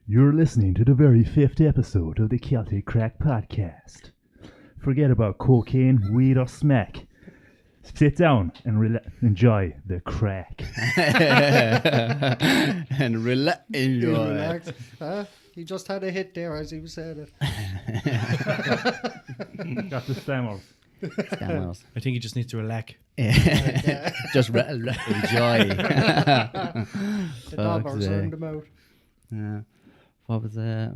You're listening to the very 5th episode of the Celtic Crack Podcast. Forget about cocaine, weed, or smack. Sit down and enjoy the crack. And enjoy. Relax. He just had a hit there as he was saying it. Got the stammers. Stammers. I think he just needs to relax. Just enjoy. The dobbers are in the mouth. What was I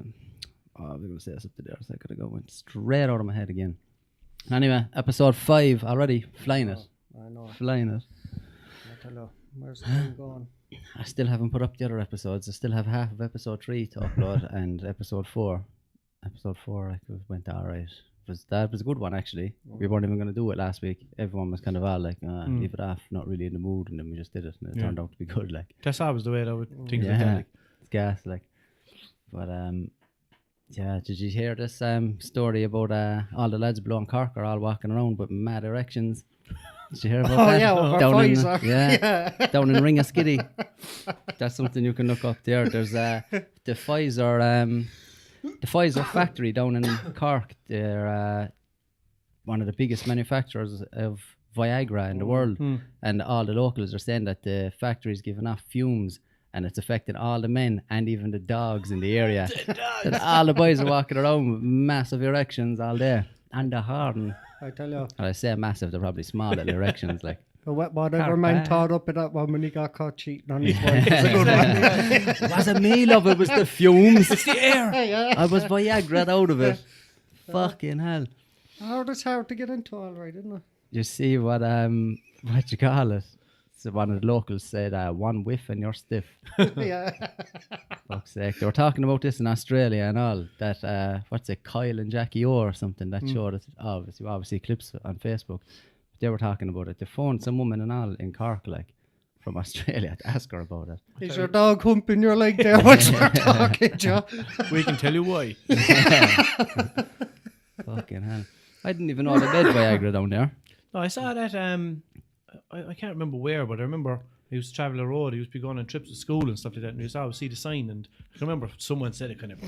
was going to say something there a second ago. Went straight out of my head again. Anyway, episode 5 already. Flying it. I know. Flying it. I tell you, where's the thing going? I still haven't put up the other episodes. I still have half of episode 3 to upload and episode 4. Episode 4 went alright. That was a good one actually. We weren't even going to do it last week. Everyone was kind of all like, leave it off, not really in the mood, and then we just did it and it turned out to be good. Like That's always the way I would think like that. Like. It's gas like. But did you hear this story about all the lads below in Cork are all walking around with mad erections? Did you hear about that? Yeah, over Pfizer. Down in Ringaskiddy. That's something you can look up there. There's the Pfizer factory down in Cork. They're one of the biggest manufacturers of Viagra in the world, and all the locals are saying that the factory's giving off fumes and it's affecting all the men and even the dogs in the area. And all the boys are walking around with massive erections all day, and the horn. I tell you. And I say massive, they're probably small little erections like. Whatever man thought up at that one when he got caught cheating on his wife was a good one. It wasn't me, love, it was the fumes. It's the air. I was Viagra out of it. Fucking hell. Oh, that's hard to get into all right, isn't it? You see what you call it? So one of the locals said, one whiff and you're stiff. Yeah. Fuck's sake. They were talking about this in Australia and all. That, Kyle and Jackie O or something, that showed it. Obviously clips on Facebook. They were talking about it. They phoned some woman and all in Cork, like, from Australia to ask her about it. Is your dog humping your leg there while you're talking, Joe? We can tell you why. Fucking hell. I didn't even know they made Viagra down there. No, I saw that, I can't remember where, but I remember he used to travel a road, he used to be going on trips to school and stuff like that, and he used to always see the sign, and I remember someone said it kind of,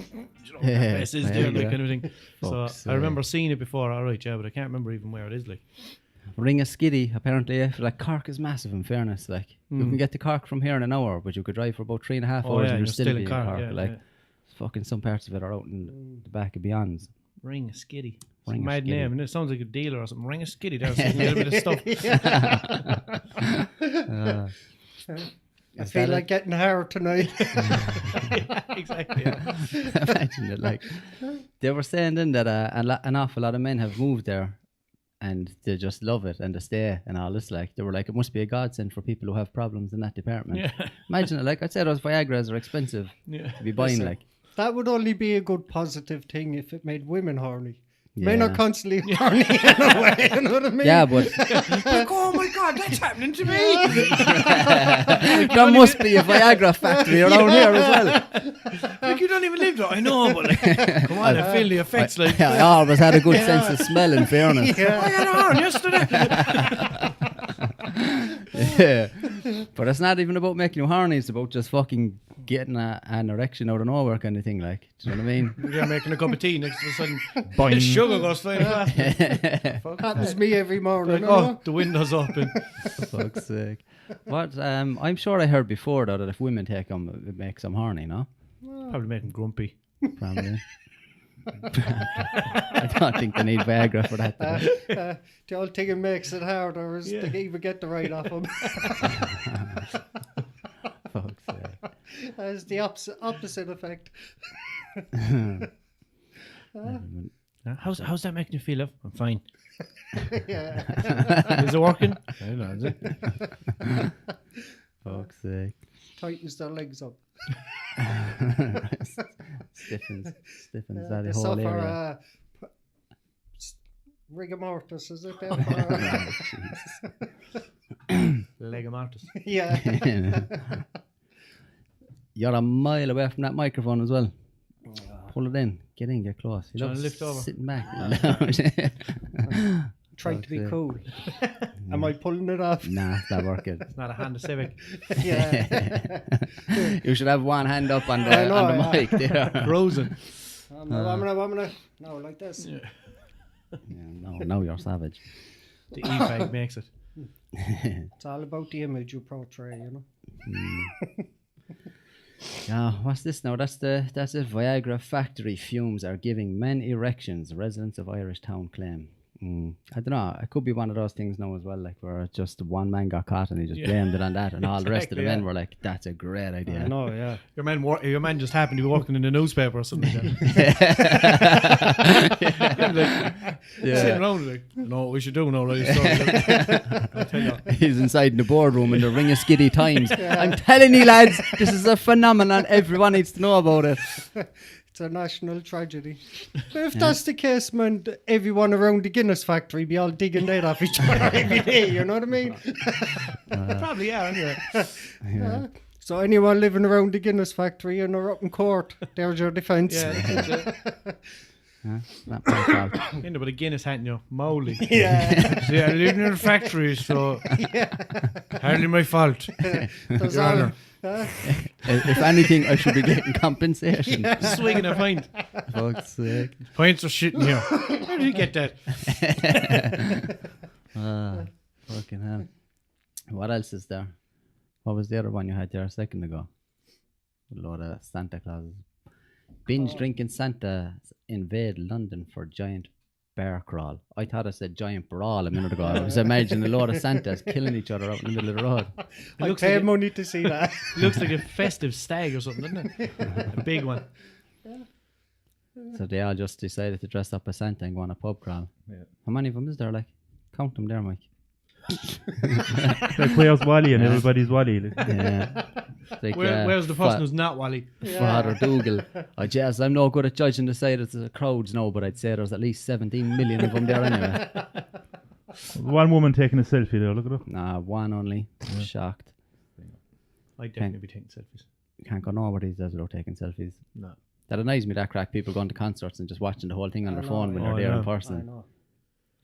this is there, like, kind of thing. So I remember seeing it before, alright, yeah, but I can't remember even where it is, like. Ringaskiddy, apparently, like Cork is massive in fairness, like you can get to Cork from here in an hour, but you could drive for about 3.5 hours and you're still in Cork. Fucking some parts of it are out in the back of Beyonds. Ringaskiddy. Ring a mad skiddy. name, and it sounds like a dealer or something. Ringaskiddy, there's a little bit of stuff. I feel like getting hard tonight. Exactly. Yeah. Imagine it, like they were saying then that an awful lot of men have moved there and they just love it and they stay and all this. Like they were like, it must be a godsend for people who have problems in that department. Yeah. Imagine it, like I said, those Viagras are expensive to be buying. Like that would only be a good positive thing if it made women horny. Yeah. Men are constantly horny in a way, you know what I mean? Yeah, but Like, oh my God, that's happening to me. there must be a Viagra factory around here as well. Like, you don't even live there. I know, but like, come on, I feel the effects. Like, I always had a good sense of smell, in fairness. I got a horn yesterday. Yeah. But it's not even about making you horny, it's about just fucking getting an erection out of nowhere kind of thing, like, do you know what I mean? You're making a cup of tea, next to a sudden, the sugar goes flying past. Happens me every morning. Like, oh, the window's open. Fuck's sake. What, I'm sure I heard before though that if women take them, it makes them horny, no? Probably make them grumpy. Probably. I don't think they need Viagra for that. The old thing that makes it harder is to even get the right off them. Fuck's sake. That's the opposite effect. How's that making you feel? I'm fine. Yeah. Is it working? I don't know, is it? Fuck's sake. Tightens their legs up. Stiffens that They whole suffer area. rigor mortis, is it? Leg of Martus. Yeah. You're a mile away from that microphone as well. Pull it in. Get in, get close. You Trying love to lift over. sitting back. Trying to be cool. Am I pulling it off? Nah, it's not working. It's not a Honda Civic. Yeah. You should have one hand up on I know, the mic there. Frozen. I'm gonna, no, like this. Yeah. No, you're savage. The e-bag makes it. It's all about the image you portray, you know. Yeah, what's this now? That's it. Viagra factory fumes are giving men erections. Residents of Irish town claim. I don't know. It could be one of those things now as well, like where just one man got caught and he just blamed it on that, and all the rest of the Exactly, men were like, "That's a great idea." I know, yeah. Your man just happened to be working in the newspaper or something like that. Sitting around like, no, what we should do now, right? So, I'll tell you. He's inside in the boardroom in the Ring of Skiddy Times. I'm telling you, lads, this is a phenomenon. Everyone needs to know about it. It's a national tragedy. But if that's the case, man, everyone around the Guinness factory be all digging that off each other every day, you know what I mean? Probably, yeah, anyway. So anyone living around the Guinness factory and are up in court, there's your defence. Yeah, that's it. Not my fault. End up with a Guinness hat in your moly. Yeah. See, I live in a factory, so hardly my fault. There's Your all, Honour. If anything, I should be getting compensation. Swinging a pint. Fuck's sake. Pints are shit in here. How did you get that? Fucking hell. What else is there? What was the other one you had there a second ago? A load of Santa Clauses. Binge drinking Santa invade London for giant bear crawl. I thought I said giant brawl a minute ago. I was imagining a load of Santas killing each other out in the middle of the road. I pay money to see that. It looks like a festive stag or something, doesn't it? A big one. So they all just decided to dress up as Santa and go on a pub crawl. Yeah. How many of them is there? Like, count them there, Mike. Like where's Wally and everybody's Wally. Like. Yeah. It's like, Where's the person who's not Wally? Father Dougal. I guess I'm no good at judging the size of the crowds now, but I'd say there's at least 17 million of them there anyway. One woman taking a selfie there, look at her. Nah, one only. Shocked. I'd definitely be taking selfies. Can't go nowhere these days without taking selfies. No. That annoys me, that crack. People going to concerts and just watching the whole thing on their phone when Oh, they're there I in know. person. I know.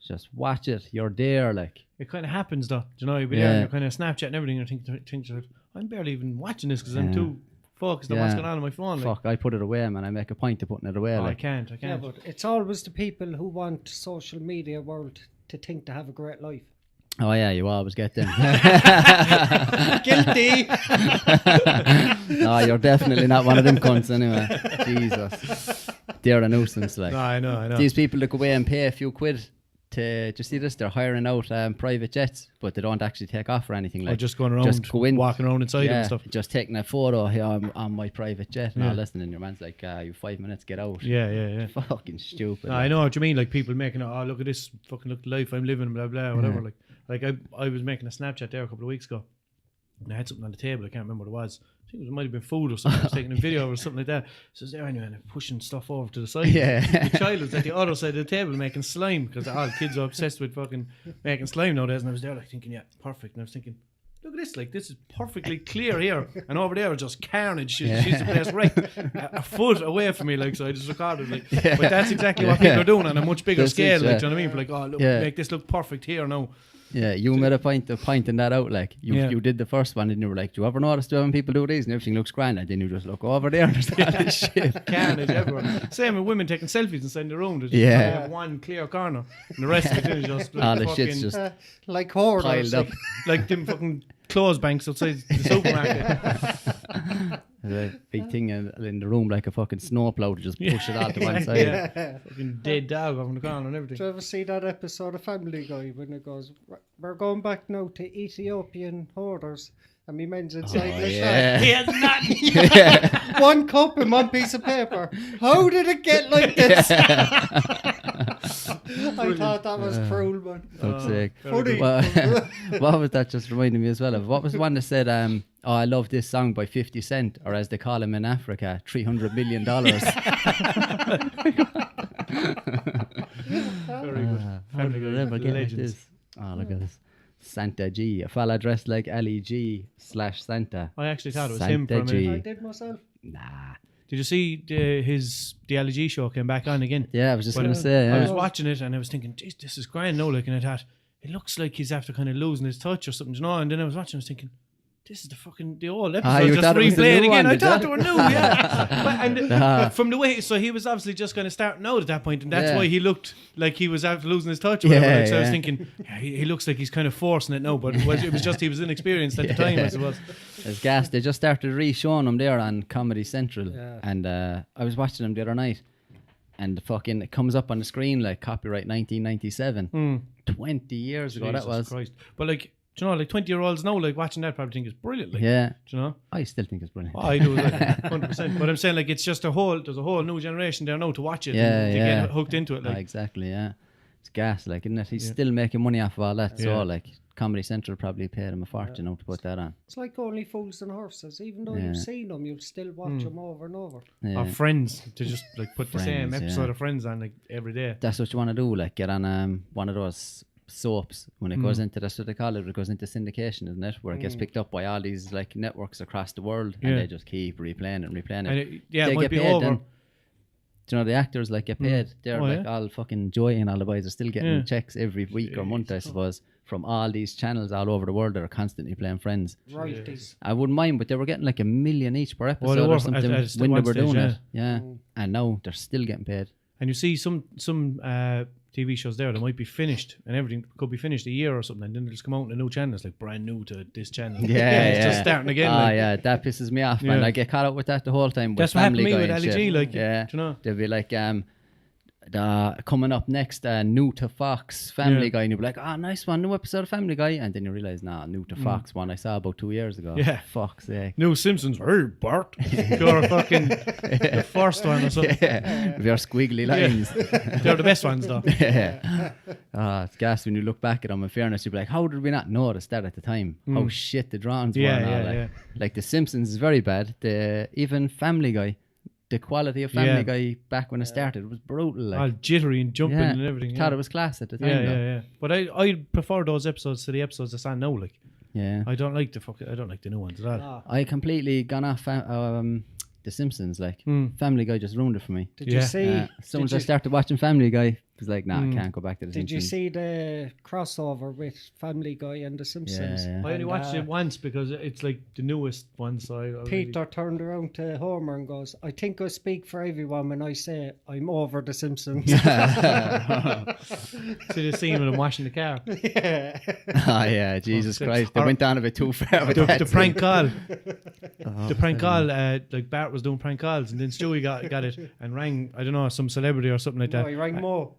Just watch it. You're there, like. It kind of happens though. Do you know, you'll be Yeah. there and you're kind of Snapchat and everything, and you're thinking, I'm barely even watching this because I'm too focused on what's going on my phone. Like, Fuck, I put it away, man. I make a point of putting it away. I Like. can't. Yeah, but it's always the people who want social media world to think they have a great life. Oh, yeah, you always get them. Guilty. No, you're definitely not one of them cunts anyway. Jesus. They're a nuisance, like. No, I know. These people that go away and pay a few quid to, do you see this? They're hiring out private jets, but they don't actually take off or anything. Like, Or just going around, just go in, walking around inside and stuff. just taking a photo here on my private jet and all this, and then your man's like, you 5 minutes, get out. Yeah. Fucking stupid. No, I know what you mean. Like people making, oh, look at this, fucking look the life I'm living, blah blah, whatever. Like I was making a Snapchat there a couple of weeks ago, and I had something on the table. I can't remember what it was. I think it might have been food or something. I was taking a video or something like that. So I was there anyway, and I'm pushing stuff over to the side. Yeah. The child was at the other side of the table making slime because all the kids are obsessed with fucking making slime nowadays. And I was there like thinking, yeah, perfect. And I was thinking, look at this, like this is perfectly clear here, and over there is just carnage. She's the place right a foot away from me, like, so I just recorded, like, but that's exactly what people are doing on a much bigger scale, like, do you know what I mean? Like, oh, look, make this look perfect here now. Yeah, you made a point of pointing that out. Like you did the first one, and you were like, "Do you ever notice when people do these and everything looks grand?" And then you just look over there and there's all this shit. Carnage everywhere. Same with women taking selfies inside their room. They just have one clear corner, and the rest of it is just like All the fucking, shit's just like hoarders. piled up. like them fucking clothes banks outside the supermarket. There's a big thing in the room, like a fucking snowplow to just push it all to one side. Yeah. Fucking dead dog over in the corner and everything. Did you ever see that episode of Family Guy when it goes, we're going back now to Ethiopian hoarders, and me men's inside the shop. He has nothing. One cup and one piece of paper. How did it get like this? I thought that was cruel, man. Fuck's sake. Funny. What was that just reminding me as well of? What was the one that said, oh, I love this song by 50 Cent, or as they call him in Africa, $300 million. Very good. How did it ever get like this? Oh, look at this. Santa G. A fella dressed like Ali G / Santa. I actually thought it was Santa him for a minute. I G. did myself. Nah. Did you see the LG show came back on again? Yeah, I was just But going to say, I yeah. was watching it and I was thinking, geez, this is grand. No, looking at that. it looks like he's after kind of losing his touch or something, you know. And then I was watching, I was thinking, this is the old episode you just thought it was the replayed new again. one, I did thought you? they were new, yeah. But from the way, so he was obviously just kind of starting out at that point, and that's why he looked like he was after losing his touch. Or whatever. Like, so I was thinking, he looks like he's kind of forcing it now, but it was just he was inexperienced at the time, I suppose. It's gas. They just started re-showing them there on Comedy Central, and I was watching them the other night, and fucking it comes up on the screen like copyright 1997, 20 years ago that was. Christ. But like, do you know, like 20-year-olds now, like watching that probably think it's brilliant. Like, Yeah. do you know? I still think it's brilliant. Oh, I do, like, 100%. But I'm saying, like, it's just there's a whole new generation there now to watch it and to get hooked into it. Like. Exactly, yeah. It's gas, like, isn't it? He's still making money off of all that. So, like, Comedy Central probably paid him a fortune now to put that on. It's like Only Fools and Horses. Even though you've seen them, you'll still watch them over and over. Yeah. Or Friends, to just like put the same Friends, episode of Friends on like every day. That's what you want to do, like, get on one of those soaps when it goes into, that's what they call it goes into syndication, isn't it, where it gets picked up by all these like networks across the world, and they just keep replaying it And they it might get be paid over. then. Do you know the actors like get paid? They're like all fucking Joy and all the boys are still getting checks every week or month, I suppose, from all these channels all over the world that are constantly playing Friends. Royalties. I wouldn't mind, but they were getting like $1 million each per episode they were or something at when they one were stage, doing it. Yeah, and now they're still getting paid. And you see some TV shows there that might be finished, and everything could be finished a year or something, and then they'll just come out on a new channel. It's like brand new to this channel. It's just starting again. Ah, like. yeah, that pisses me off, man. Yeah. I get caught up with that the whole time. That's with what happened to Family me Guy with and Ali G. shit. Like, yeah, do you know? they'll be like, coming up next, new to Fox Family Guy, and you'll be like, oh, nice one, new episode of Family Guy, and then you realise, nah, new to Fox, one I saw about 2 years ago. Yeah. Fuck's sake. New Simpsons. Hey, Bart. You're fucking the first one or something. Yeah, with your squiggly lines. They're the best ones, though. Yeah. It's gas when you look back at them. In fairness, you'd be like, how did we not notice that at the time? How shit the drawings were and all that. Like The Simpsons is very bad. Even Family Guy, the quality of Family Guy back when it started was brutal. Like. All jittery and jumping and everything. Thought it was class at the time. Yeah. But I prefer those episodes to the episodes that's on now. Like, Yeah. I don't like the new ones at all. I completely gone off The Simpsons. Like Family Guy just ruined it for me. Did you see? As soon as I started watching Family Guy, it was like, nah, I can't go back to The Did Simpsons. you see the crossover with Family Guy and The Simpsons? Yeah. I only watched it once because it's like the newest one. So I Peter turned around to Homer and goes, I think I speak for everyone when I say I'm over The Simpsons. see the scene when I'm washing the car. Oh yeah, Jesus Christ! They went down a bit too far with that The scene. prank call. The prank call, like Bart was doing prank calls, and then Stewie got it and rang, I don't know, some celebrity or something like No, that. he rang Mo.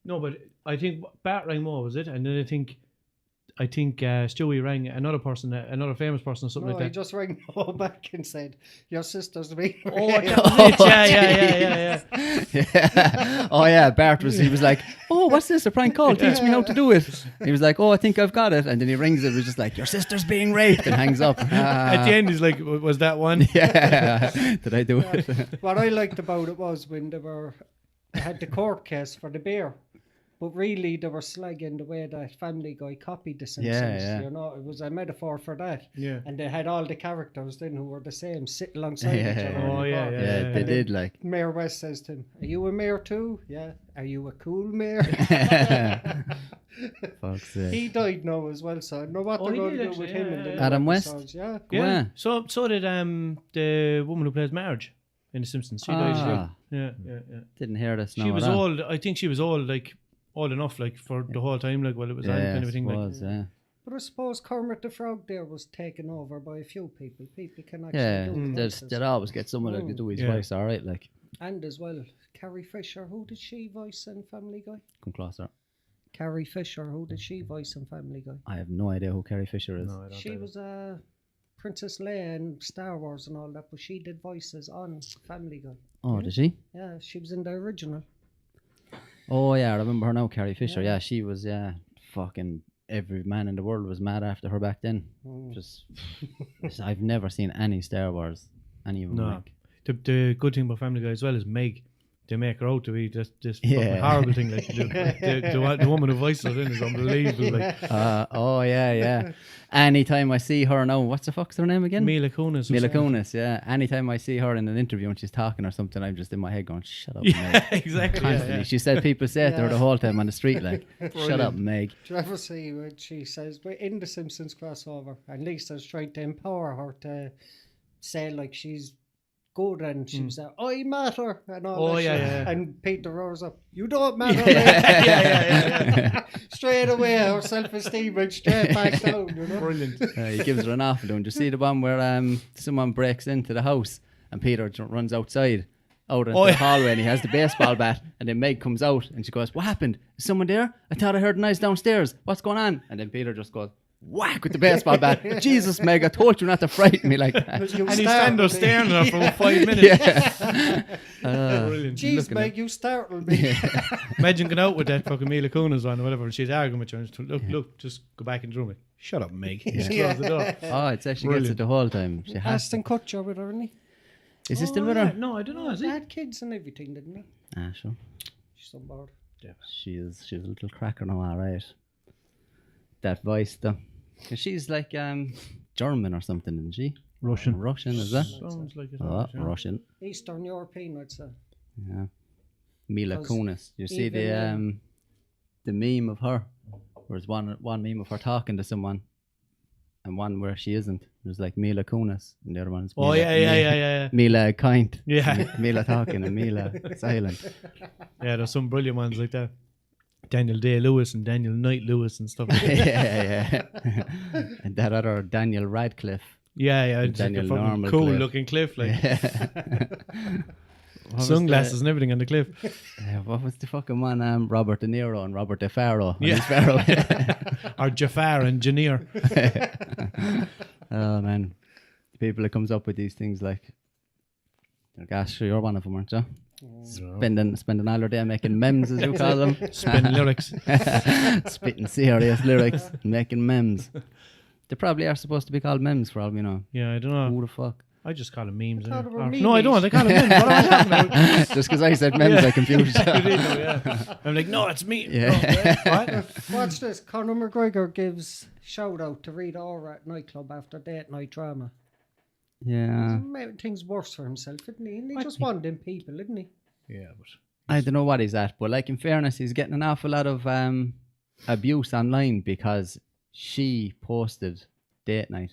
No, but I think Bart rang Mo, was it? And then I think Stewie rang another person, another famous person or something No, like he that. just rang Mo back and said, your sister's being Oh, raped." that was it. Yeah. Yeah. Oh yeah, Bart was like, oh, what's this? A prank call? Teach me how to do it. He was like, oh, I think I've got it, and then he rings it. It was just like, your sister's being raped, and hangs up. At the end, he's like, was that one? Yeah. Did I do it? What I liked about it was when they had the court case for the beer. But really, they were slagging the way that Family Guy copied The Simpsons. Yeah. You know, it was a metaphor for that. Yeah. And they had all the characters then who were the same, sit alongside each other. Oh, in the yeah, court. Yeah, they did like. Mayor West says to him, are you a mayor too? Yeah. Are you a cool mayor? Fuck's sake. He died now as well, so I don't know what they're he going to did do with actually, him in the yeah. new Adam West? episodes. Yeah. Yeah. So did the woman who plays Marge in The Simpsons. She died Ah. too. Yeah. Didn't hear this. She was old. I think she was old, like old enough, like for the whole time, like while it was on, kind of a thing. Like, yeah. But I suppose Kermit the Frog there was taken over by a few people. People can actually Yeah, do voices. they'll always get someone that can do his voice, all right. Like, And as well, Carrie Fisher, who did she voice in Family Guy? come closer. Carrie Fisher, who did she voice in Family Guy? I have no idea who Carrie Fisher is. no, I don't She know. was Princess Leia in Star Wars and all that, but she did voices on Family Guy. Oh, did she? Yeah, she was in the original. Oh yeah, I remember her now, Carrie Fisher. Yeah, she was. Yeah, fucking every man in the world was mad after her back then. Just I've never seen any Star Wars, any of them. No. Like. The good thing about Family Guy as well is Meg. they make her out to be this fucking horrible thing. Like the woman who voices it in is unbelievable. Like oh yeah. Anytime I see her now, what's the fuck's her name again? Mila Kunis. Mila Kunis, yeah. Anytime I see her in an interview and she's talking or something, I'm just in my head going, shut up, Yeah, Meg. exactly. Constantly. Yeah. She said people say it to her the whole time on the street, like, shut up, Meg. Do you ever see when she says, we're in the Simpsons crossover, and Lisa's trying to empower her to say, like, she's good and she was like, I matter and all that shit. And Peter roars up, you don't matter. Yeah. Straight away, her self-esteem went straight back down, you know? Brilliant. He gives her an awful one. Do you see the one where someone breaks into the house and Peter runs outside out into the hallway and he has the baseball bat and then Meg comes out and she goes, what happened? Is someone there? I thought I heard a noise downstairs. What's going on? And then Peter just goes, whack with the baseball bat. Jesus, Meg, I told you not to frighten me like that. And he's standing there staring at her for 5 minutes. Brilliant. Jeez, Meg, you startled me. Imagine going out with that fucking Mila Kunis on or whatever and she's arguing with you and she's look, just go back in the room. Like, shut up, Meg. Just close the door. Oh, it's actually gets it the whole time. She has. Aston Kutcher with her, isn't he? Is he still with her? No, I don't know. Is They he? had kids and everything, didn't they? Ah, sure. She's on board. She's a little cracker now, alright. That voice though. 'Cause she's like German or something, isn't she? Russian. Russian, is that? Sounds like it. Oh, Russian. Eastern European, I'd say. Yeah. Mila 'Cause Kunis. You see even, the meme of her? There's one meme of her talking to someone and one where she isn't. There's like Mila Kunis and the other one's Oh, Mila, yeah. Mila kind. Yeah. Mila talking and Mila silent. Yeah, there's some brilliant ones like that. Daniel Day-Lewis and Daniel Knight-Lewis and stuff like that. yeah. And that other Daniel Radcliffe. Yeah. It's like Daniel a fucking Normal cool Cliff. looking cliff. Like What was sunglasses and everything on the cliff. what was the fucking one? Robert De Niro and Robert De Faro. Yeah. Or Jafar and Janir. Oh man, the people that comes up with these things like, gosh, you're one of them, aren't you? Spending all your day making memes, as you call them. Spinning lyrics. Spitting serious lyrics, and making memes. They probably are supposed to be called memes for all we know. Yeah, I don't know. Who the fuck? I just call them memes. thought they were No, I don't. I call them memes. What am I talking about? Just because I said memes, I confused you. You did, yeah. I'm like, no, it's me. Yeah. No, what? Watch this. Conor McGregor gives shout out to Rita Ora at nightclub after date night drama. Yeah. Made things worse for himself, didn't he? And he just wanted them people, didn't he? Yeah, but I don't know what he's at, but like in fairness, he's getting an awful lot of abuse online because she posted date night.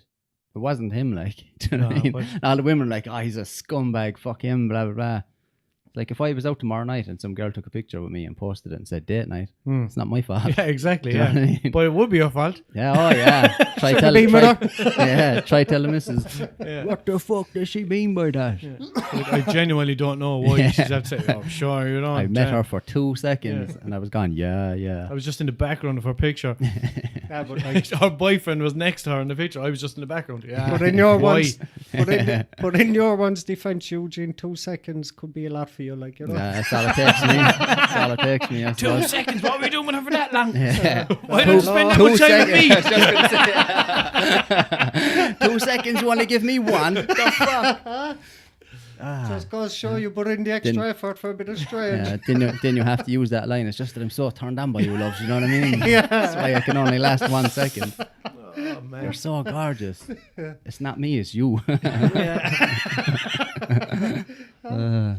It wasn't him, like. Do you know what I mean? but- All the women are like, oh, he's a scumbag, fuck him, blah, blah, blah. Like, if I was out tomorrow night and some girl took a picture with me and posted it and said date night, it's not my fault. yeah, exactly. Do you know Yeah, what I mean? but it would be your fault. Yeah, oh yeah. Try tell the missus. Yeah. What the fuck does she mean by that? Like, I genuinely don't know why she's have to say, oh, sure, you know. I met her for 2 seconds and I was gone, yeah. I was just in the background of her picture. Yeah, but like, Her boyfriend was next to her in the picture. I was just in the background. Yeah. but in your Why? but in your one's defense, Eugene, 2 seconds could be a lot for you, like, you know. Nah, that's all it takes me. That's all it takes me. I 2 suppose. seconds. What were we doing with her for that long? Yeah. Why don't you spend that much time with me? I was just gonna say. 2 seconds, you want to give me one? The fuck? Just goes show you put in the extra effort for a bit of strain. Yeah, then you have to use that line. It's just that I'm so turned on by you, loves. You know what I mean? Yeah. That's why I can only last 1 second. Oh, man. You're so gorgeous. It's not me, it's you.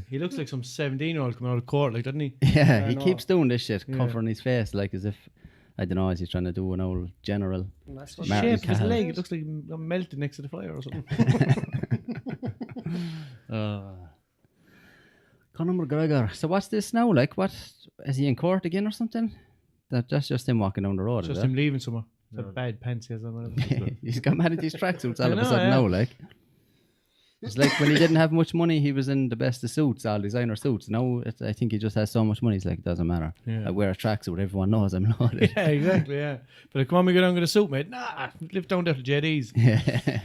He looks like some 17-year-old coming out of court, like, doesn't he? Yeah, I he know. keeps doing this shit, covering his face like as if, I don't know, as he's trying to do an old general. And that's The what Martin shape of his Cahill. leg, it looks like I'm melted next to the fire or something. Conor McGregor. So what's this now? Like, what is he in court again or something? That's just him walking down the road. Just is him leaving somewhere. The bad pants he has on. it? He's got mad at these tracksuits all of I a know, sudden yeah. now. Like, it's like when he didn't have much money, he was in the best of suits, all designer suits. Now I think he just has so much money. He's like, it doesn't matter. Yeah. I wear a tracksuit. Everyone knows I'm loaded. Yeah, exactly, yeah. But like, come on, we go down with a suit, mate. Nah, live down there to JD's. Yeah.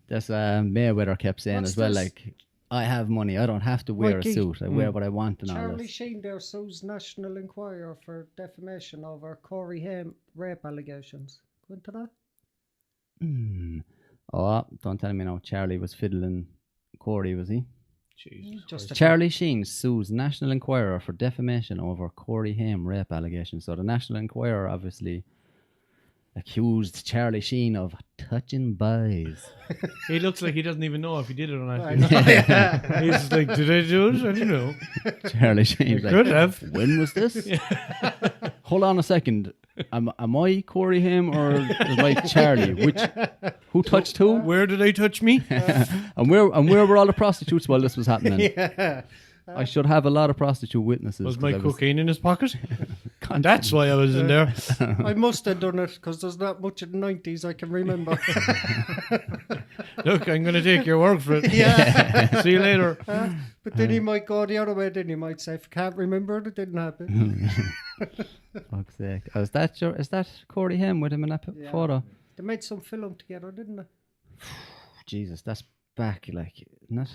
That's Mayweather kept saying What's as well. this? Like, I have money. I don't have to wear Mikey. a suit. I wear what I want and all Charlie this. Sheen there sues National Enquirer for defamation over Corey Haim rape allegations. Go into that? Oh, don't tell me now. Charlie was fiddling Corey, was he? Jesus Just Christ. Charlie Sheen sues National Enquirer for defamation over Corey Haim rape allegations. So the National Enquirer obviously accused Charlie Sheen of touching boys. He looks like he doesn't even know if he did it or not. I know, yeah. He's just like, did I do it? I don't know. Charlie Sheen. Could have. When was this? Hold on a second. Am I Corey Haim or am I Charlie? Who touched who? Where did I touch me? And where were all the prostitutes while this was happening? Yeah. I should have a lot of prostitute witnesses. Was my 'cause I was cocaine in his pocket? constant. That's why I was in there. I must have done it because there's not much in the 90s I can remember. Look, I'm going to take your word for it. Yeah. See you later. But then he might go the other way. Then he might say, if I can't remember it, it didn't happen. Fuck's sake. Oh, is that Corey Haim with him in that Yeah. photo? They made some film together, didn't they? Jesus, that's back like not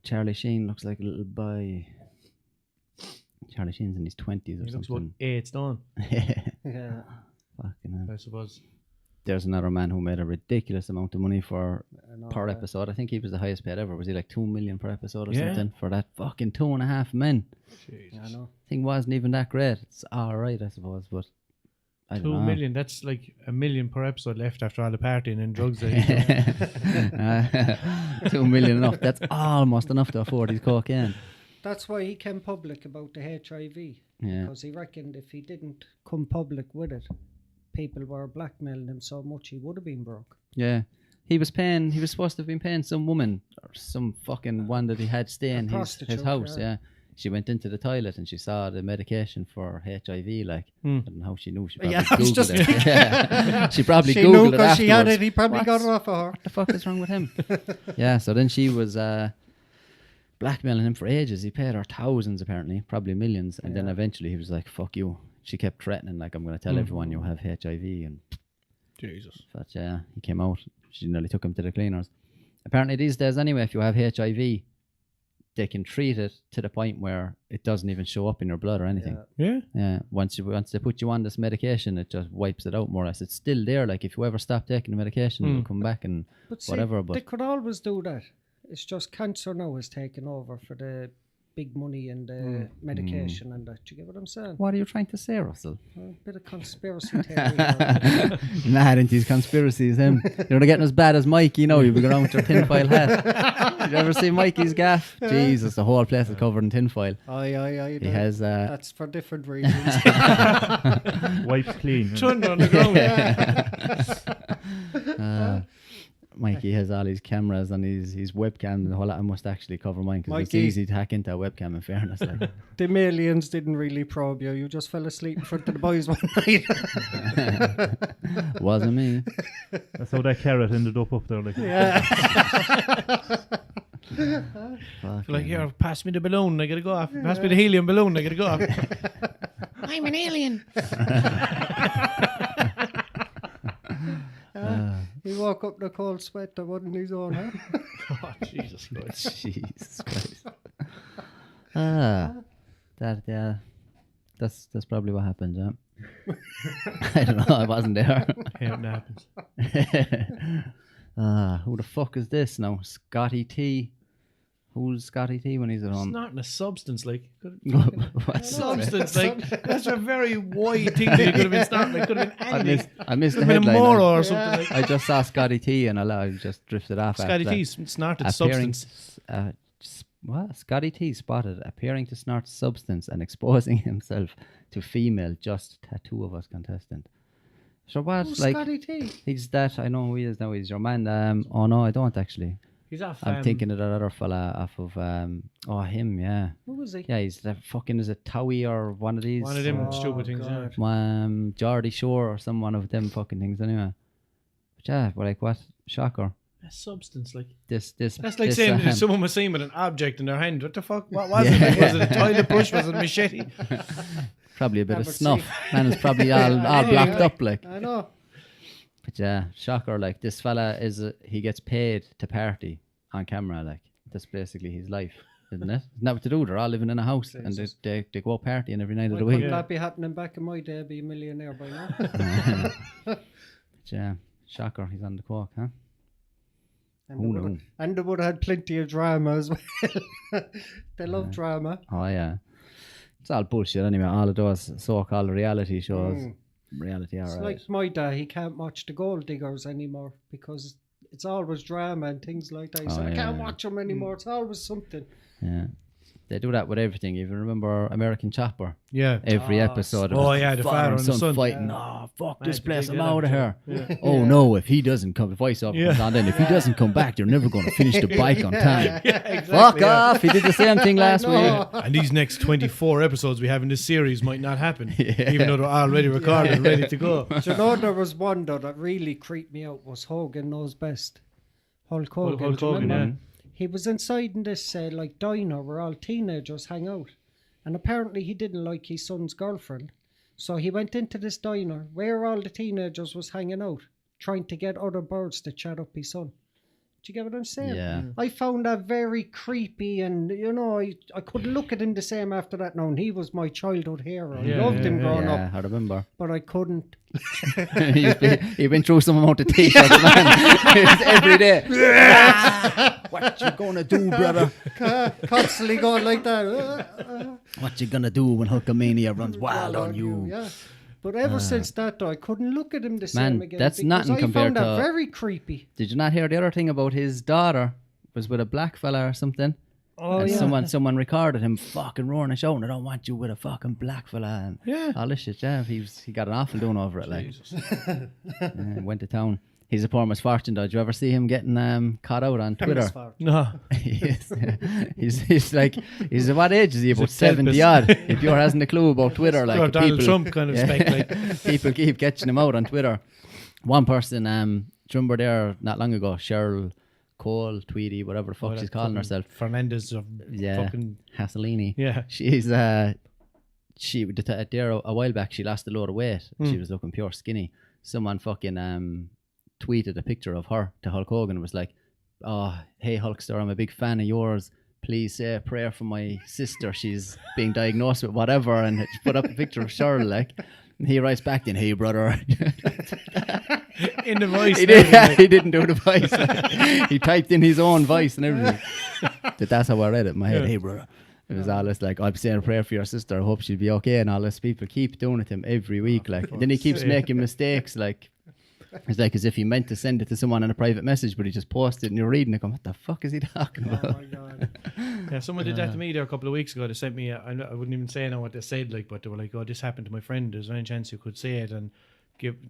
Charlie Sheen looks like a little boy. Charlie Sheen's in his 20s or He looks about something. 8 stone, Yeah. Fucking hell. I suppose. There's another man who made a ridiculous amount of money for I know, per episode. I think he was the highest paid ever. Was he like 2 million per episode or Yeah. something for that fucking 2.5 men? Yeah, I know. Thing wasn't even that great. It's all right, I suppose, but I don't 2 know. million. That's like $1 million per episode left after all the partying and drugs. 2 million enough. That's almost enough to afford his cocaine. That's why he came public about the HIV. Yeah. Because he reckoned if he didn't come public with it, people were blackmailing him so much he would have been broke. Yeah. He was supposed to have been paying some woman or some fucking one that he had stay in his prostitute, house. yeah. Yeah. She went into the toilet and she saw the medication for HIV. Like, I don't know how she knew. She probably Yeah, I was Googled just it. Yeah. She probably She Googled knew it because she had afterwards. it, he probably got it What's- off of her. What the fuck is wrong with him? Yeah, so then she was blackmailing him for ages. He paid her thousands, apparently, probably millions. And then eventually he was like, fuck you. She kept threatening, like, I'm going to tell everyone you have HIV. And Jesus. but yeah, he came out. She nearly took him to the cleaners. Apparently these days anyway, if you have HIV, they can treat it to the point where it doesn't even show up in your blood or anything. Yeah. Yeah. Once they put you on this medication, it just wipes it out more or less. It's still there. Like if you ever stop taking the medication, it'll come back and But see, whatever. they But could always do that. It's just cancer now is taking over for the big money and the medication and that. Do you get what I'm saying? what are you trying to say, Russell? A bit of conspiracy theory. Mad into these conspiracies, him. You're not getting as bad as Mikey, you'll be going around with your tinfoil hat. Did you ever see Mikey's gaff? Jesus, the whole place is covered in tinfoil. Aye. He has That's for different reasons. Wipes clean. Turned on the ground. Mikey has all his cameras and his webcam and the whole lot. I must actually cover mine because it's Mikey. easy to hack into a webcam in fairness. Like. Them aliens didn't really probe you. You just fell asleep in front of the boys one night. Wasn't me. That's how that carrot ended up there. Like, Fuck Like, yeah. here, pass me the balloon. I gotta go off. Pass me the helium balloon. I gotta go off. I'm an alien. He woke up in a cold sweat that wasn't his own, huh? Oh, Jesus Christ. Jesus Christ. That's probably what happened, yeah. I don't know, I wasn't there. Yeah, it happens. Who the fuck is this now? Scotty T. Who's Scotty T when he's at It's home? not in a substance, like. What's Substance, like. That's a very wide thing that it could have been starting. It could have been anything. I missed the Could have been a headline. Moro or something like. I just saw Scotty T and I just drifted off. Scotty after T that. snorted Appearing, substance. what? Scotty T spotted appearing to snort substance and exposing himself to female Just Tattoo of Us contestant. So what? Who's Like Scotty T? he's that. I know who he is now. He's your man. Oh no, I don't actually. He's off. I'm thinking of that other fella off of him. Yeah. Who was he? Yeah, he's the fucking, is it Towie or one of these? One of them Oh, stupid things. Yeah. God. Geordie Shore or some one of them fucking things anyway. But yeah, but like what? Shocker. A substance, like. This That's like this, saying if someone was saying with an object in their hand. What the fuck? What was it? Yeah. Like, was it a toilet brush? Was it a machete? probably a bit Yeah, of but snuff. see- Man is probably all blocked up like. I know. But yeah, shocker. Like this fella he gets paid to party on camera. Like that's basically his life, isn't it? Isn't that what they do? They're all living in a house and they go out partying every night of the Why week. couldn't that be happening back in my day? I'd be a millionaire by now. But yeah, shocker. He's on the coke, huh? And they would have had plenty of drama as well. They love drama. Oh yeah, it's all bullshit anyway. All of those so-called reality shows, reality are It's right. like my dad, he can't watch the Gold Diggers anymore because it's always drama and things like that. He said, I can't watch them anymore. It's always something. Yeah. They do that with everything. If you remember American Chopper, Yeah. every episode. the father and the son fighting. Oh, fuck this place! I'm that out of here. Yeah. Oh no! If he doesn't come, the voiceover comes on. Then if he doesn't come back, you're never going to finish the bike on time. Fuck off! He did the same thing last week. And these next 24 episodes we have in this series might not happen, even though they're already recorded and ready to go. Do you know there was one though that really creeped me out was Hogan Knows Best. Hulk Hogan. Hulk Hogan, yeah. He was inside in this like diner where all teenagers hang out, and apparently he didn't like his son's girlfriend, so he went into this diner where all the teenagers was hanging out, trying to get other birds to chat up his son. Do you get what I'm saying? Yeah. I found that very creepy, and I couldn't look at him the same after that. Now, and he was my childhood hero. I loved him growing up, I remember. but I couldn't. he went through some amount of t-shirts, man. Every day. What you gonna do, brother? Constantly going like that. What you gonna do when Hulkamania runs wild on you? Yeah. But ever since that, though, I couldn't look at him the same Man, again. that's because nothing I compared found that to- very creepy. Did you not hear the other thing about his daughter was with a black fella or something? Oh, And yeah. someone recorded him fucking roaring and shouting, I don't want you with a fucking black fella. And all this shit, yeah. He got an awful doing over it, like. Went to town. He's a poor misfortune, though. Did you ever see him getting caught out on Twitter? No. he's like, what age is he? About 70 odd. If you hasn't a clue about Twitter, like Or Donald people, Trump kind of spec, like. people keep catching him out on Twitter. One person, do you remember there not long ago, Cheryl Cole, Tweedy, whatever the fuck she's calling herself. Fernandez of fucking... Hasselini. Yeah. She's there a while back. She lost a load of weight. She was looking pure skinny. Someone fucking tweeted a picture of her to Hulk Hogan and was like, "Oh, hey Hulkster, I'm a big fan of yours. Please say a prayer for my sister. She's being diagnosed with whatever." And she put up a picture of Cheryl, like. And he writes back then, "Hey brother." In the voice. He didn't do the voice. He typed in his own voice and everything. But that's how I read it in my head. Hey brother. It was all this like, I'm saying a prayer for your sister. I hope she'll be okay. And all this people keep doing it to him every week. Like, and then he keeps making mistakes. Like, it's like as if he meant to send it to someone in a private message, but he just posted it and you're reading it going, what the fuck is he talking about? Oh, my God. Yeah, someone did that to me there a couple of weeks ago. They sent me, I wouldn't even say now what they said, like, but they were like, oh, this happened to my friend. There's any chance you could say it and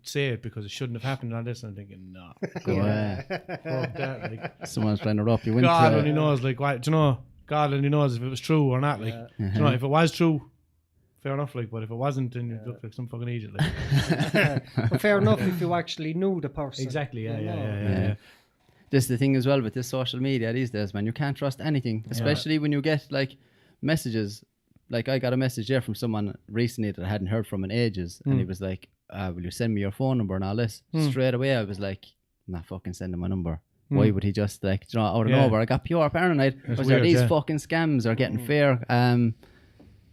say it because it shouldn't have happened and all this. And I'm thinking, no. Fuck that. Like, Someone's trying to rope you into God only knows, like, what, do you know? God only knows if it was true or not. Like, do you know, if it was true, fair enough. Like, but if it wasn't, then you look like some fucking idiot. Like. But fair enough if you actually knew the person. Exactly. Yeah. This is the thing as well with this social media these days, man. You can't trust anything, especially when you get like messages. Like I got a message there from someone recently that I hadn't heard from in ages, and he was like, "Will you send me your phone number and all this?" Straight away, I was like, "I'm not fucking sending my number." Why would he just like, you know, out of nowhere? I got pure paranoid. That's Was there weird, these fucking scams are getting fair?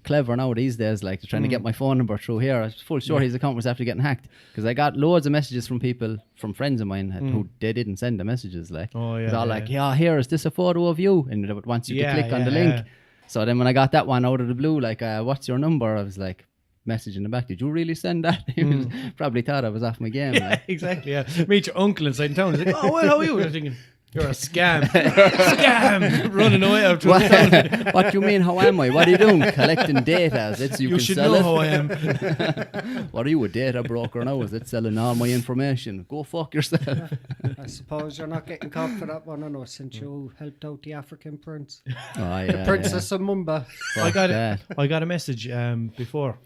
Clever now these days, like they're trying to get my phone number through here. I was full sure his account was after getting hacked because I got loads of messages from people, from friends of mine who they didn't send the messages. Like, it's all like, yeah, here is this a photo of you, and it wants you to click on the link. So then when I got that one out of the blue, like, what's your number? I was like, message in the back, did you really send that? He was probably thought I was off my game. Like. Exactly. Yeah, meet your uncle inside town. He's like, oh well, how are you? And I'm thinking, you're a scam. Scam! Running away out of town. What do you mean, how am I? What are you doing? Collecting data. Is it so you can should sell know it? how I am. What are you, a data broker now? Is it selling all my information? Go fuck yourself. I suppose you're not getting caught for that one, I know, since you helped out the African prince. Oh, yeah, Princess of Mumba. Fuck that. I got a message before,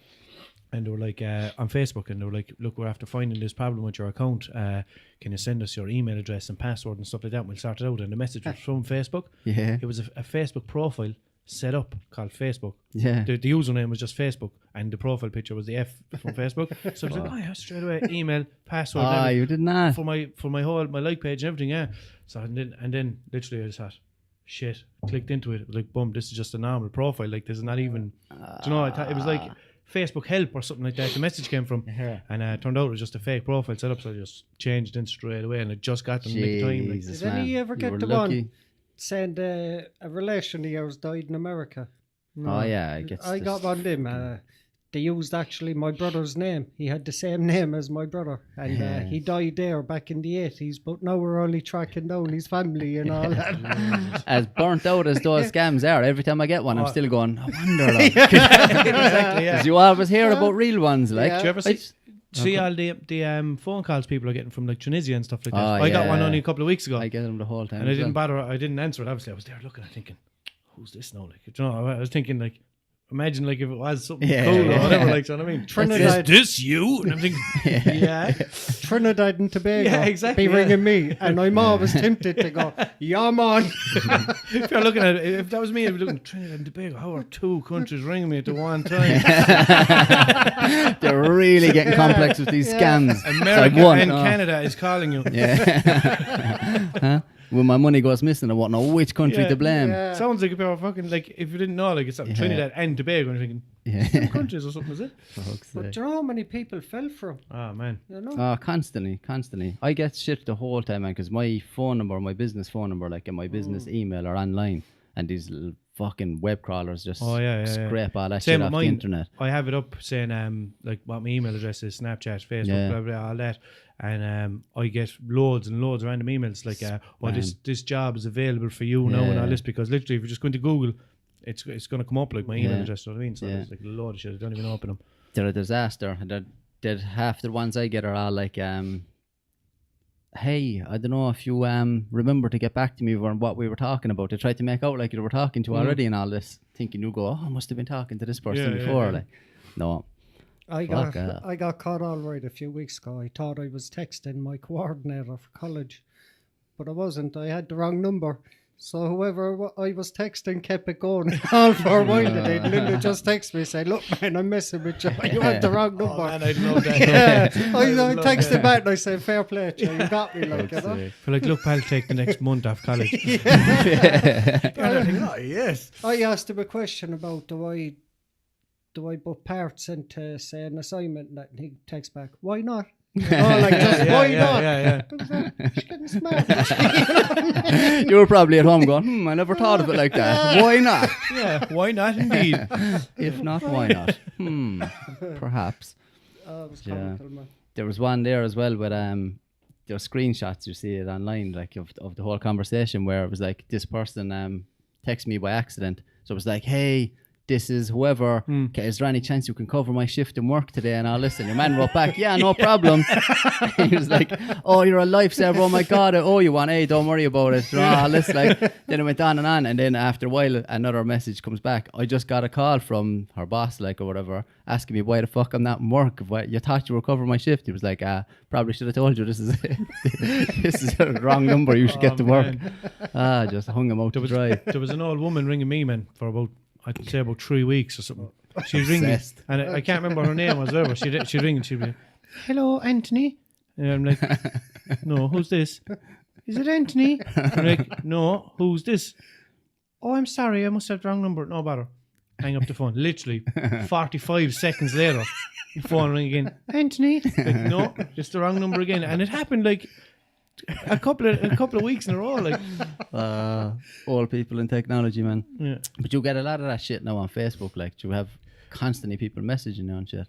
and they were like on Facebook, and they were like, look, we're after finding this problem with your account. Can you send us your email address and password and stuff like that, and we'll sort it out. And the message was from Facebook. Yeah. It was a Facebook profile set up called Facebook. Yeah. The username was just Facebook, and the profile picture was the F from Facebook. So I was like, oh yeah, straight away, email, password, and everything You did not. for my whole like page and everything. Yeah. So and then literally I just thought, shit, clicked into it. It was like, boom, this is just a normal profile. Like, this is not even. Do you know? I thought it was like Facebook help or something like that. The message came from, and it turned out it was just a fake profile set up. So I just changed it straight away, and it just got them nick of time. Like. Did any ever get the one saying a relation of yours died in America? No. Oh yeah, I got one of them. They used actually my brother's name. He had the same name as my brother, and he died there back in the 80s. But now we're only tracking down his family and all that. As burnt out as those scams are, every time I get one, I'm still going, I wonder. Like. Exactly, yeah. You always hear about real ones, like. Do you ever see all the phone calls people are getting from like Tunisia and stuff like that? I got one only a couple of weeks ago. I get them the whole time. And I didn't bother. I didn't answer it. Obviously, I was there looking, thinking, who's this now? Like, you know, I was thinking like. Imagine like if it was something cool or whatever, like, so you know what I mean? Trinidad. Is this you? And I'm thinking, yeah. Trinidad and Tobago. Yeah, exactly. Be ringing me, and I'm always tempted to go, yeah, man. If you're looking at it, if that was me, I'd be looking, Trinidad and Tobago, how are two countries ringing me at the one time? They're really getting complex with these scams. America and Canada is calling you. Yeah. When my money goes missing, I won't know which country to blame. Yeah. Sounds like if you're fucking, like, if you didn't know, like, it's Trinidad and Tobago, and you're thinking, countries or something, is it? But do you know how many people fell for them? Oh, man. You know? Constantly. I get shit the whole time, man, because my phone number, my business phone number, like, and my business email are online, and these little fucking web crawlers just scrape all that shit off the internet. I have it up saying, like, what my email address is, Snapchat, Facebook, blah, blah, all that. And I get loads and loads of random emails like, this job is available for you now and all this, because literally if you're just going to Google, it's going to come up like my email address, you know what I mean? So there's like a load of shit, I don't even open them. They're a disaster. They're half the ones I get are all like, hey, I don't know if you remember to get back to me on what we were talking about. They tried to make out like you were talking to already and all this, thinking you go, oh, I must have been talking to this person before. Like, no. I got caught all right a few weeks ago. I thought I was texting my coordinator for college, but I wasn't. I had the wrong number. So whoever I was texting kept it going all for a while. And Linda just texted me saying, look, man, I'm messing with you. You had the wrong number. Oh, man, I love that. I texted back and I said, fair play to you. You got me, like, you know. For like, look, I'll take the next month off college. Thinking, yes. I asked him a question about do I put parts into, say, an assignment, and he texts back, why not? Why not? Yeah. She's getting smart. You were probably at home going, I never thought of it like that. Why not? Yeah, why not indeed? If not, why not? Perhaps. Oh, it was comical, man. There was one there as well with there were screenshots, you see it online, like of the whole conversation, where it was like this person texted me by accident. So it was like, hey, this is whoever, is there any chance you can cover my shift in work today and all this? And your man wrote back, yeah, no problem. He was like, oh, you're a lifesaver, oh my God, I owe you one, hey, don't worry about it. All this, like, then it went on, and then after a while, another message comes back. I just got a call from her boss, like, or whatever, asking me why the fuck I'm not in work. Why, you thought you were covering my shift? He was like, probably should have told you this is the wrong number, you should get to work. Just hung him out to dry. There was an old woman ringing me, man, for about, I'd say about 3 weeks or something. She'd ring me, and I can't remember her name or whatever. She'd ring and she'd be like, hello, Anthony. And I'm like, no, who's this? Is it Anthony? I'm like, no, who's this? Oh, I'm sorry, I must have the wrong number. No bother. Hang up the phone. Literally 45 seconds later, the phone ring again. Anthony? Like, no, just the wrong number again. And it happened like a couple of weeks in a row, like. All people in technology, man. Yeah. But you get a lot of that shit now on Facebook. Like, you have constantly people messaging you and shit.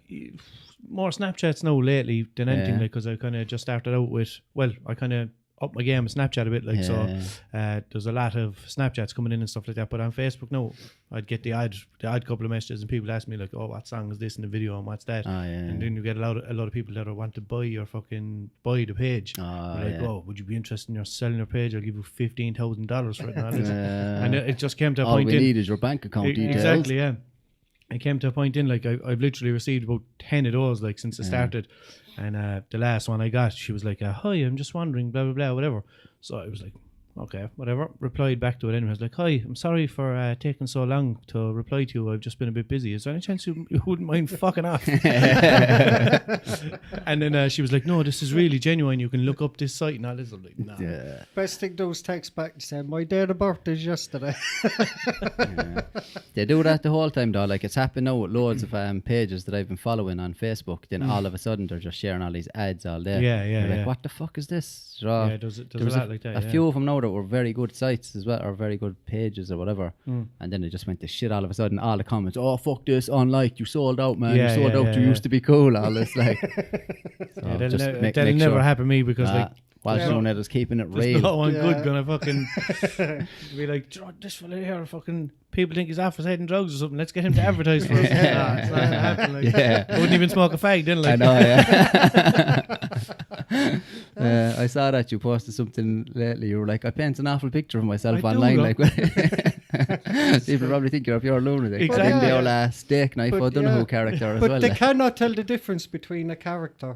More Snapchats now lately than anything, like, because I kind of just started out with, I kind of up my game with Snapchat a bit, like, so there's a lot of Snapchats coming in and stuff like that. But on Facebook now, I'd get the odd couple of messages, and people ask me like, oh, what song is this in the video and what's that? And then you get a lot of people that want to buy the page. Oh, would you be interested in selling your page? I'll give you $15,000 for it. And it just came to a point. All we need is your bank account details. Exactly, yeah. It came to a point in, like, I've literally received about 10 of those, like, since it started. And the last one I got, she was like, hi, I'm just wondering, blah, blah, blah, whatever. So I was like, okay, whatever. Replied back to it anyway. I was like, hi, I'm sorry for taking so long to reply to you. I've just been a bit busy. Is there any chance you wouldn't mind fucking off? And then she was like, no, this is really genuine. You can look up this site and all this. I'm like, nah. Yeah. Best thing those text back and say, my date of birth is yesterday. They do that the whole time though. Like it's happened now with loads of pages that I've been following on Facebook. Then all of a sudden they're just sharing all these ads all day. Yeah. Like, what the fuck is this? So Yeah, does a lot like that. A few of them now that were very good sites as well, or very good pages or whatever. And then they just went to shit all of a sudden. All the comments, oh fuck this, unliked, you sold out, man. You sold out. You used to be cool. All this like. So that'll never happen to me because like. Walshunit is keeping it real. No one good gonna fucking be like, this fella here, fucking people think he's off his head and drugs or something. Let's get him to advertise for us. It's not gonna happen. Like, I wouldn't even smoke a fag then. Like. I know, I saw that you posted something lately. You were like, I paint an awful picture of myself online. Like, people probably think you're a pure lunatic. Exactly. The old steak knife O'Donoghue character as well. But they cannot tell the difference between a character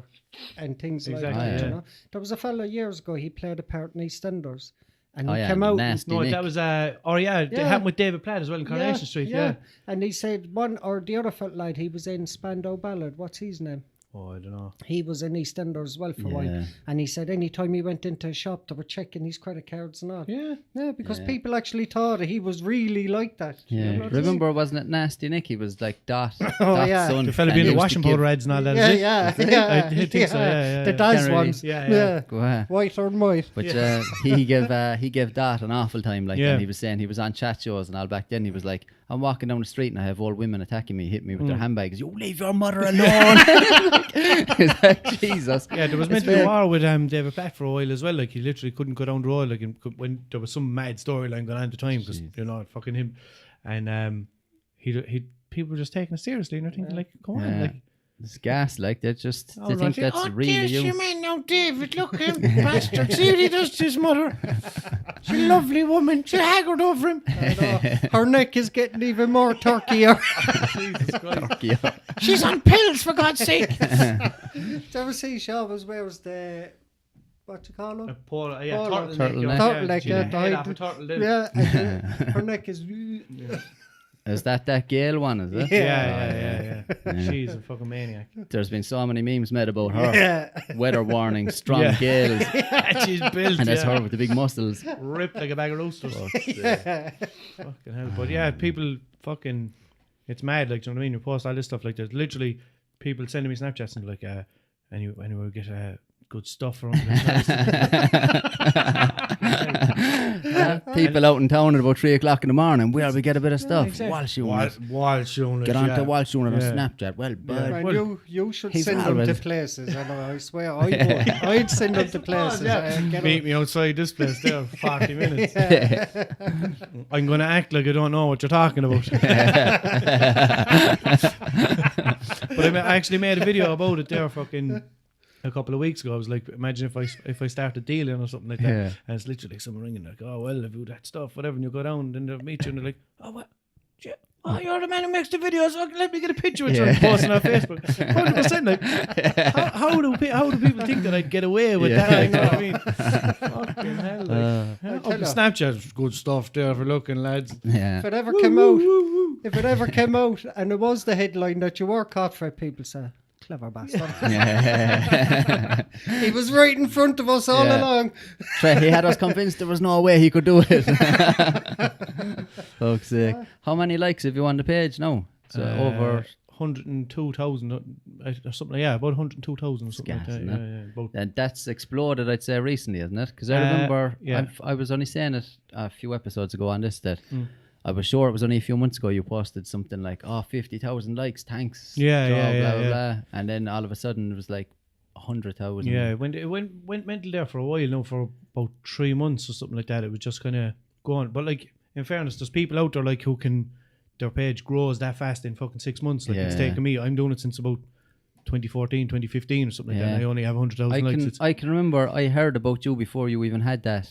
and things like that. You know? There was a fellow years ago, he played a part in EastEnders. And he came out. Nasty Nick. That was it happened with David Platt as well in Coronation Street. Yeah. And he said one or the other felt lad, he was in Spandau Ballad. What's his name? Oh, I don't know. He was in EastEnders as well for a while. And he said anytime he went into a shop, they were checking his credit cards and all. Yeah, because people actually thought he was really like that. Yeah. You know Remember, wasn't it Nasty Nick? He was like Dot's son. The fella being the washing powder ads and all that. Yeah. I think so, yeah. The Daz ones. Yeah. White or white. But he gave Dot an awful time. Like, and he was saying he was on chat shows and all back then. He was like, I'm walking down the street and I have old women attacking me, hitting me with their handbags. You leave your mother alone. It's like, Jesus. Yeah, there was meant to be a war with David Platt for a while as well. Like he literally couldn't go down the road. Like when there was some mad storyline going on at the time because you know fucking him, and he people were just taking it seriously and they're thinking like, come on, like. It's gas, like they think that's really you. You man now, David, look him, bastard. See what he does to his mother. She's a lovely woman. She's haggard over him. Her neck is getting even more turkier. Jesus Christ. Turkier. She's on pills, for God's sake. Did you ever see Shabbos? Where was the what you call him? Turtleneck. Yeah, and her neck is. Is that Gail one, is it? Yeah. She's a fucking maniac. There's been so many memes made about her. Weather warning, strong gales. She's built. And that's her with the big muscles. Ripped like a bag of roasters. Fucking hell. But people fucking, it's mad. Like, do you know what I mean? You post all this stuff like there's literally people sending me Snapchats and like, and you will get good stuff from people out in town at about 3 o'clock in the morning. Where we get a bit of stuff. Walshunit. Get on to Walshunit on Snapchat. Well, bud. You should send them to places. I swear I would. I'd send them to places. Meet me outside this place there 40 minutes. I'm going to act like I don't know what you're talking about. But I actually made a video about it there fucking a couple of weeks ago. I was like, imagine if I started dealing or something like that, and it's literally like someone ringing like, oh well, if you do that stuff, whatever, and you go down, and then they'll meet you and they're like, oh what? Oh, you're the man who makes the videos. Oh, let me get a picture with you and post it on Facebook. 100%. Like, how do people think that I'd get away with that? You know what I mean? Fucking hell. Like, Snapchat, good stuff there for looking, lads. Yeah. If it ever came out, and it was the headline that you were caught for it, people say, clever bastard. He was right in front of us all along. He had us convinced there was no way he could do it. Fuck's sake. How many likes have you on the page now? So over 102,000 or something. Yeah, about 102,000 or something like that. And that's exploded, I'd say, recently, isn't it? Because I remember I was only saying it a few episodes ago on this that I was sure it was only a few months ago you posted something like, 50,000 likes, thanks. Blah. And then all of a sudden it was like 100,000. Yeah, it went mental there for a while now, for about 3 months or something like that. It was just kind of going. But like, in fairness, there's people out there like who can, their page grows that fast in fucking 6 months. Like it's taken me, I'm doing it since about 2014, 2015 or something like that. And I only have 100,000 likes. I can remember I heard about you before you even had that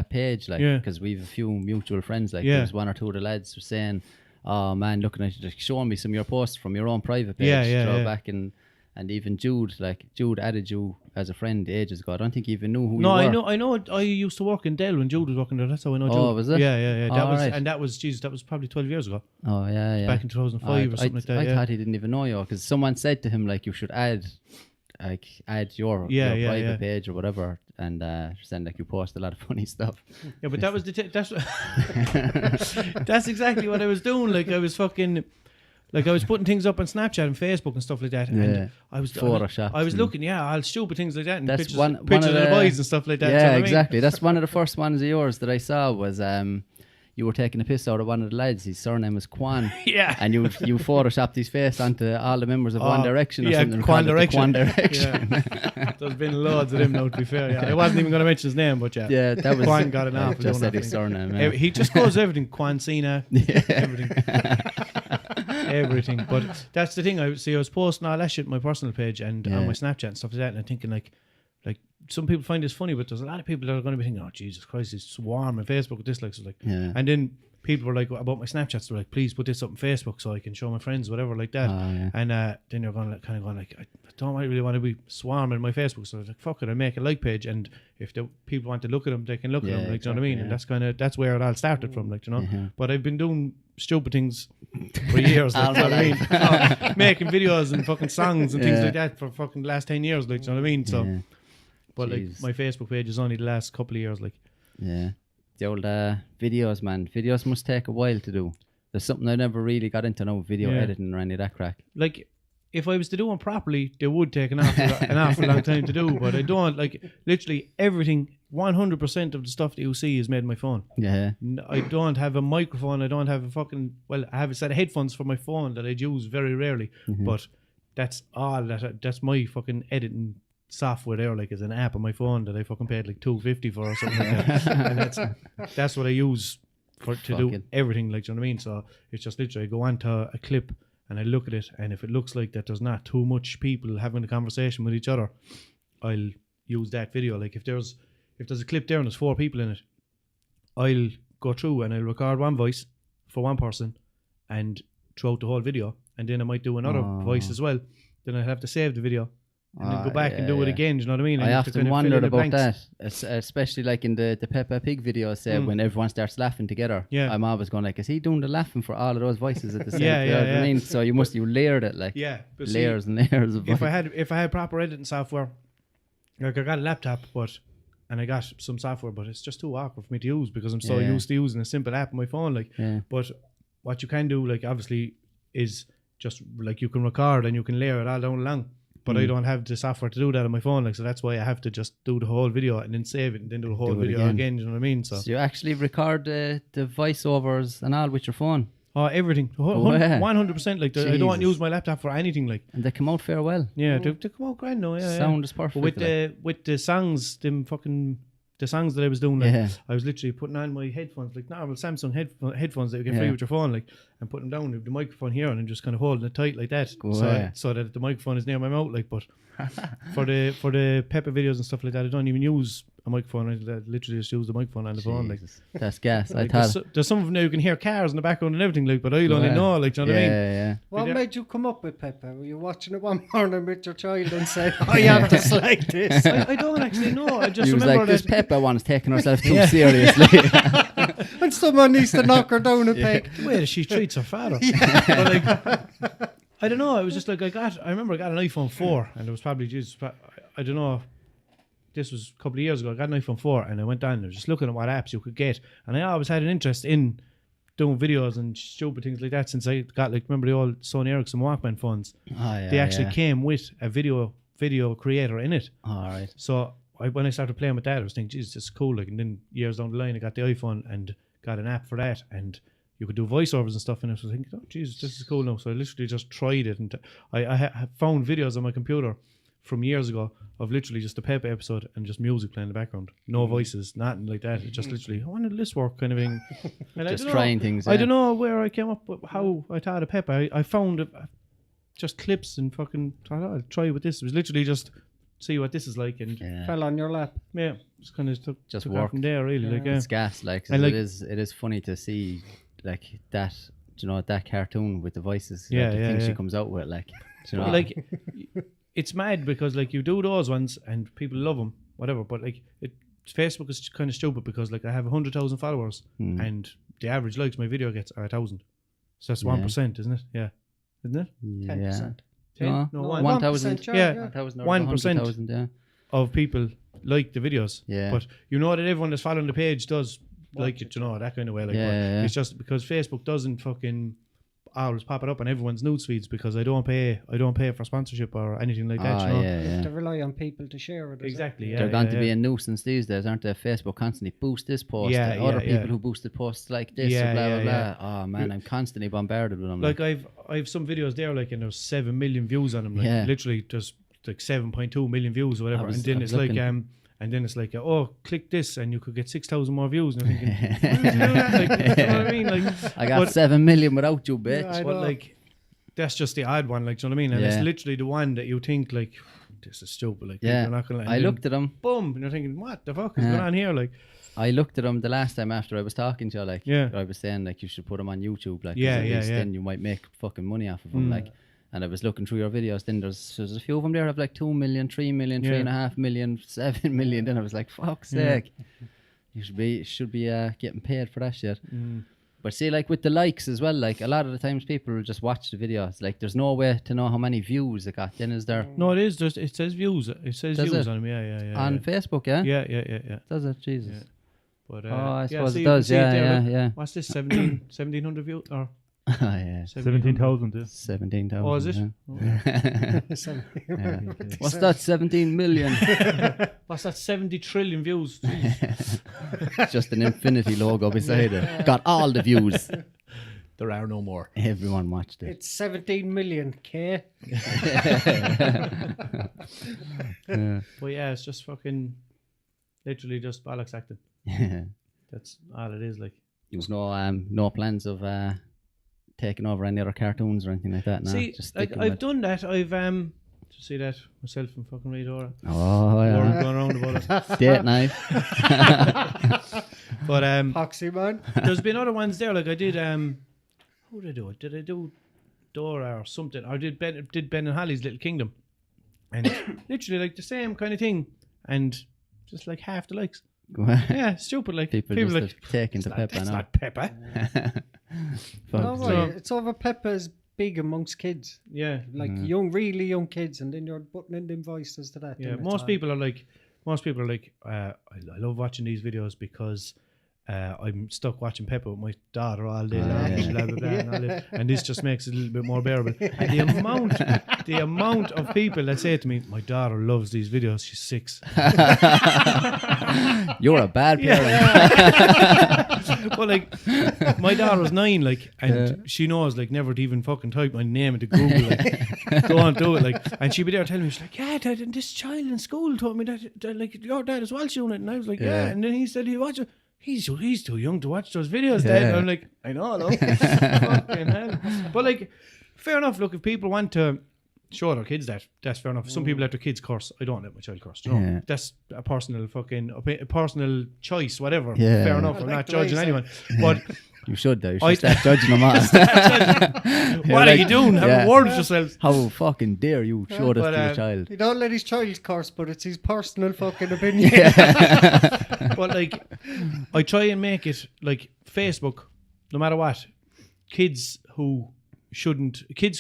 page, like, because we've a few mutual friends, like there's one or two of the lads were saying, oh man, looking at you, like, showing me some of your posts from your own private page back in And even Jude added you as a friend ages ago. I don't think he even knew who you were. I know. I used to work in Dell when Jude was working there. That's how I know Jude. Oh, was it? Yeah. That That was probably 12 years ago. Oh, yeah. Back in 2005 or something like that. I thought he didn't even know you, because someone said to him, like, you should add your private page or whatever, and saying like you post a lot of funny stuff. Yeah, but that was that's exactly what I was doing. Like I was fucking. Like I was putting things up on Snapchat and Facebook and stuff like that, and I was Photoshop. I was looking, all stupid things like that, and that's pictures one of of the boys and stuff like that. Yeah, exactly. That's one of the first ones of yours that I saw was you were taking a piss out of one of the lads. His surname was Kwan. Yeah. And you photoshopped his face onto all the members of One Direction or something. Kwan Direction. Kwan Direction. Yeah. There's been loads of them now, to be fair. Yeah. I wasn't even going to mention his name, but yeah. Yeah, that was. Kwan got an off. Just said his surname. Yeah. He just goes everything. Kwan Cena. Everything. Everything. But that's the thing. I was posting all that shit on my personal page and on my Snapchat and stuff like that, and I'm thinking like some people find this funny, but there's a lot of people that are going to be thinking, oh Jesus Christ, it's warm on Facebook with this, like, so like, and then people were like about my Snapchats, they're like, please put this up on Facebook so I can show my friends, whatever, like that. And then you're going like, I don't really want to be swarming my Facebook, so I was like, fuck it, I make a like page, and if the people want to look at them, they can look at them, like, do you know what I mean? And that's where it all started from, like, you know. But I've been doing stupid things for years, like, you know what I mean? Making videos and fucking songs and things like that for fucking the last 10 years, like, do you know what I mean? So. But like my Facebook page is only the last couple of years, like. Yeah, the old videos, man. Videos must take a while to do. There's something I never really got into now, video editing or any of that crack. Like, if I was to do them properly, they would take an awful long time to do. But I don't, like, literally everything, 100% of the stuff that you see is made on my phone. Yeah. I don't have a microphone. I don't have a fucking, well, I have a set of headphones for my phone that I'd use very rarely. But that's all that's my fucking editing software there, like, is an app on my phone that I fucking paid like $250 for or something like that. And that's what I use to do everything, like, do you know what I mean? So it's just literally I go onto a clip and I look at it, and if it looks like that there's not too much people having a conversation with each other, I'll use that video. Like if there's a clip there and there's 4 people in it, I'll go through and I'll record one voice for one person and throughout the whole video, and then I might do another voice as well. Then I'll have to save the video and then go back and do it again, you know what I mean? And I often wondered about that, especially like in the Peppa Pig videos, when everyone starts laughing together. Yeah. I'm always going like, is he doing the laughing for all of those voices at the same time? You know what I mean? So you layered it, like, layers and layers of voices. If I had proper editing software, like I got a laptop, and I got some software, but it's just too awkward for me to use because I'm so used to using a simple app on my phone, like. But what you can do, like, obviously, is just like you can record and you can layer it all down along. But I don't have the software to do that on my phone, like, so that's why I have to just do the whole video and then save it and then do the whole video again, you know what I mean? So you actually record the voiceovers and all with your phone? Oh, everything. 100%, like, I don't use my laptop for anything, like. And they come out fair well. Yeah, they come out grand now, Sound is perfect. But with the songs, the songs that I was doing, like, I was literally putting on my headphones, like normal Samsung headphones that you get free with your phone, like, and putting them down with the microphone here and just kind of holding it tight like that, so that the microphone is near my mouth, like. But for the Peppa videos and stuff like that, I don't even use a microphone. I literally just use the microphone on the phone, like. That's gas. Like, there's some of them now you can hear cars in the background and everything, like, but I don't know, like, do you know what I mean? Yeah. What made you come up with Peppa? Were you watching it one morning with your child and said, "I have to select this"? I don't actually know. I just remember like, this Peppa one's taking herself too seriously. And someone needs to knock her down a peg. The way that she treats her father. But, like, I don't know. It was just like I remember I got an iPhone 4, and it was probably I don't know. This was a couple of years ago. I got an iPhone 4, and I went down and I was just looking at what apps you could get, and I always had an interest in doing videos and stupid things like that since I got, like, remember the old Sony Ericsson Walkman phones? They actually came with a video creator in it. All right. So when I started playing with that, I was thinking, Jesus, this is cool. Like, and then years down the line, I got the iPhone and got an app for that, and you could do voiceovers and stuff. And I was thinking, oh Jesus, this is cool now. So I literally just tried it, and I found videos on my computer from years ago of literally just a Peppa episode and just music playing in the background, no voices, nothing like that. It's just literally, how did this work, kind of thing. And just trying things. I don't know where I came up with how I thought of Peppa. I found just clips and fucking thought, I'll try with this. It was literally just see what this is like, and fell on your lap. Yeah, just kind of took work from there, really. Like, it's gas, like, and it is funny to see, like, that, you know, that cartoon with the voices, the things she comes out with, like, you know, like. it's mad because like you do those ones and people love them, whatever. But like Facebook is kind of stupid because like I have 100,000 followers and the average likes my video gets are 1,000. So that's 1%, isn't it? Yeah, isn't it? 10%. 10? No, 1,000. Yeah, 1%. Yeah. of people like the videos. Yeah. But you know that everyone that's following the page does like it, you know, that kind of way. Like, but it's just because Facebook doesn't fucking always pop it up on everyone's news feeds because I don't pay for sponsorship or anything like that. You know? They rely on people to share it. Exactly. Yeah, they're going to be a nuisance these days, aren't they? Facebook constantly boost this post. and other people who boosted posts like this. Or blah blah blah. Oh man, I'm constantly bombarded with them. Like I've some videos there, like, and there's 7 million views on them. Like literally, there's like 7.2 million views or whatever. And then it's like, oh, click this and you could get 6,000 more views. And I'm thinking, why would you do that? Like, you know what I mean? Like, I got 7 million without you, bitch. Yeah, but like, that's just the odd one. Like, do you know what I mean? And it's literally the one that you think like, this is stupid. Like, you're not gonna. I looked at them. Boom, and you're thinking, what the fuck is going on here? Like, I looked at them the last time after I was talking to you. Like, I was saying like you should put them on YouTube. Like, then you might make fucking money off of them. Like. And I was looking through your videos, then there's a few of them there have like 2 million, 3 million, 3.5 million, 7 million. Then I was like, fuck's sake. You should be getting paid for that shit. But see, like with the likes as well, like a lot of the times people will just watch the videos. Like there's no way to know how many views it got. Then is there? No, it is. It says views. It says views on them. Yeah. On Facebook, yeah? Yeah. Does it? Jesus. Yeah. But, I suppose it does. Yeah. What's this? 1,700 views? Or 17,000. Yeah. 17,000. Oh, is it? What's that? 17 million. What's that? 70 trillion views. Just an infinity logo beside it. Got all the views. There are no more. Everyone watched it. It's 17 million K. But yeah, it's just fucking literally just bollocks acting. That's all it is. Like, there's no plans of taking over any other cartoons or anything like that. No, see, just like I've done that. I've see that myself and fucking Redora. Oh yeah, going around about it. Date night. But Poxy man. There's been other ones there. Like I did who did I do it? Did I do Dora or something? Or did Ben and Holly's Little Kingdom? And literally like the same kind of thing, and just like half the likes. Yeah, stupid. Like people just like taking to Peppa. That's now. not Peppa. It's over Peppa's big amongst kids. Yeah, like really young kids, and then you're putting in them voices to that. Yeah, most people are like, I love watching these videos because I'm stuck watching Peppa with my daughter all day long, blah, blah, blah, and all that. And this just makes it a little bit more bearable. And the amount of people that say to me, my daughter loves these videos, she's 6. You're a bad parent. But like, my daughter was 9, like, and she knows like never to even fucking type my name into Google, like, don't do it, like. And she'd be there telling me, she's like, yeah, Dad, and this child in school told me that like your dad is Walshunit, and I was like, yeah. And then he said he watched it. He's too young to watch those videos, Dad. And I'm like, I know, no. Fucking hell. But like, fair enough. Look, if people want to show their kids that's fair enough. Some people let their kids curse. I don't let my child curse. You know? That's a personal personal choice, whatever. Yeah. Fair enough. I'm not judging anyone. But you should though. You should start judging them all. What are you doing? Have a word with yourselves. How fucking dare you show this to your child? You don't let his child curse, but it's his personal fucking opinion. But like, I try and make it like Facebook, no matter what. Kids who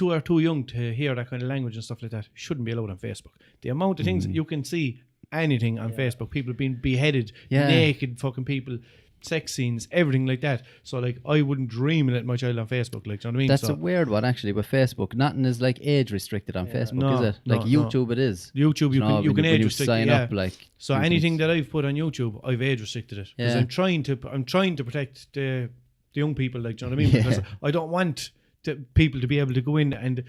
are too young to hear that kind of language and stuff like that shouldn't be allowed on Facebook. The amount of things that you can see anything on Facebook, people being beheaded, naked fucking people, sex scenes, everything like that. So like, I wouldn't dream of letting my child on Facebook. Like, do you know what I mean? That's a weird one actually with Facebook. Nothing is like age restricted on Facebook, is it? Like YouTube, it is. YouTube, you can age restrict. Sign up, like. So anything that I've put on YouTube, I've age restricted it because I'm trying to protect the young people. Like, do you know what I mean? Because I don't want people to be able to go in and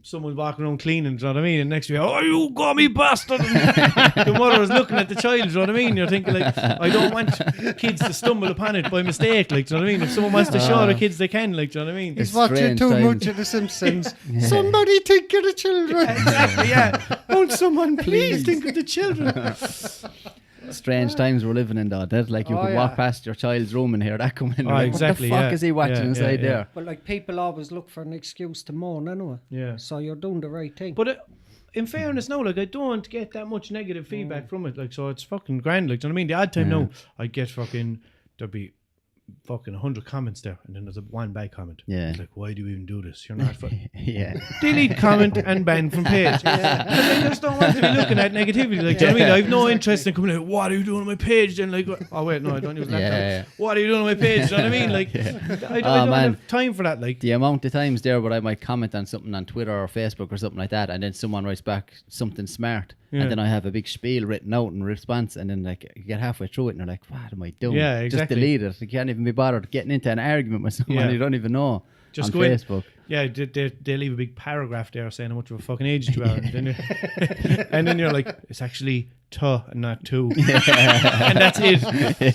someone walking around cleaning, do you know what I mean? And next to you, oh, you gummy bastard! The mother is looking at the child, do you know what I mean? You're thinking like, I don't want kids to stumble upon it by mistake, like, do you know what I mean? If someone wants to show their kids, they can, like, do you know what I mean? He's watching too much of The Simpsons. Somebody think of the children. Exactly, Won't someone please think of the children? Strange times we're living in, though. That like you could walk past your child's room and hear that come in. Like, exactly. What the fuck is he watching inside there? But like, people always look for an excuse to moan anyway. Yeah. So you're doing the right thing. But in fairness now, like I don't get that much negative feedback from it, like, so it's fucking grand, like, do you know what I mean? The odd time now I get fucking, there'll be fucking 100 comments there, and then there's one bad comment. Yeah. It's like, why do you even do this? You're not Yeah. delete comment and ban from page. Because I just don't want to be looking at negativity, like, do you know what I mean? I have no interest in coming out, what are you doing on my page? Then like, oh wait, no, I don't use that. Yeah. What are you doing on my page? Do you know what I mean? Like, I don't have time for that, like. The amount of times there where I might comment on something on Twitter or Facebook or something like that, and then someone writes back something smart, and then I have a big spiel written out in response, and then like you get halfway through it and you're like, what am I doing? Yeah, exactly. Just delete it. You can't even be bothered getting into an argument with someone you don't even know. Just on go Facebook. Yeah, they leave a big paragraph there saying how much of a fucking age you are, and then you're like, it's actually "tuh" and not "two," and that's it.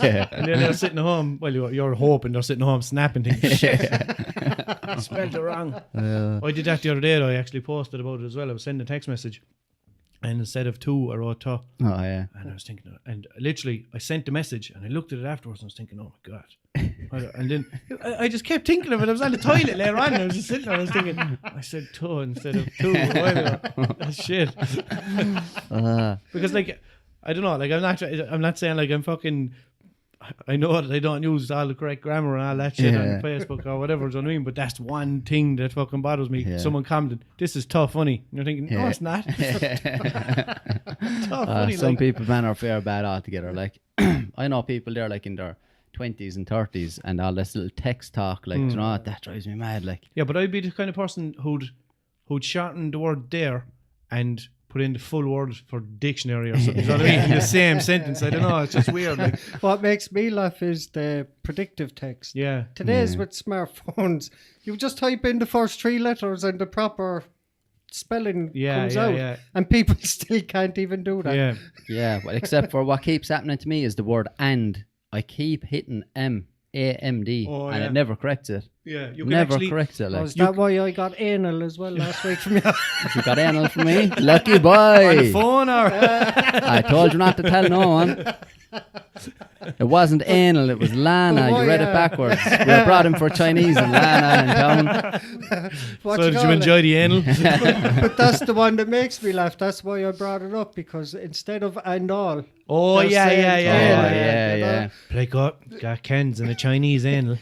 Yeah. And then they're sitting at home. Well, you're hoping they're sitting at home snapping things. Shit, spelled it wrong. I did that the other day. Though. I actually posted about it as well. I was sending a text message, and instead of "two," I wrote "tuh." Oh yeah. And I was thinking, and literally, I sent the message, and I looked at it afterwards, and I was thinking, oh my god. And then I just kept thinking of it. I was on the toilet later on, and I was just sitting there, and I was thinking, I said "two" instead of "two." That's shit. Because like, I don't know, like I'm not saying like I'm fucking. I know that I don't use all the correct grammar and all that shit on Facebook or whatever, do you know what I mean? But that's one thing that fucking bothers me. Yeah. Someone commented, "This is tough funny." And you're thinking, no, it's not. Tough funny. Some people, man, are fair bad altogether. Like, I know people there, like in their 20s and 30s, and all this little text talk, like, you know, that drives me mad. Like, yeah, but I'd be the kind of person who'd shorten the word "there" and put in the full word for dictionary or something. You know what I mean? In the same sentence. I don't know. It's just weird. Like, what makes me laugh is the predictive text. Yeah. Today's with smartphones, you just type in the first three letters and the proper spelling comes out, and people still can't even do that. Yeah. Yeah. Well, except for what keeps happening to me is the word "and." I keep hitting AMD, and it never corrects it. Yeah, you can never corrects it. Like. Oh, is that why I got anal as well last week from you? You got anal from me? Lucky boy. On the phone or? I told you not to tell no one. It wasn't anal, it was Lana. You read it backwards. We were brought in for Chinese and Lana in town. So did you enjoy the anal? But that's the one that makes me laugh. That's why I brought it up, because instead of "and all." Oh yeah. Play got Ken's and a Chinese anal.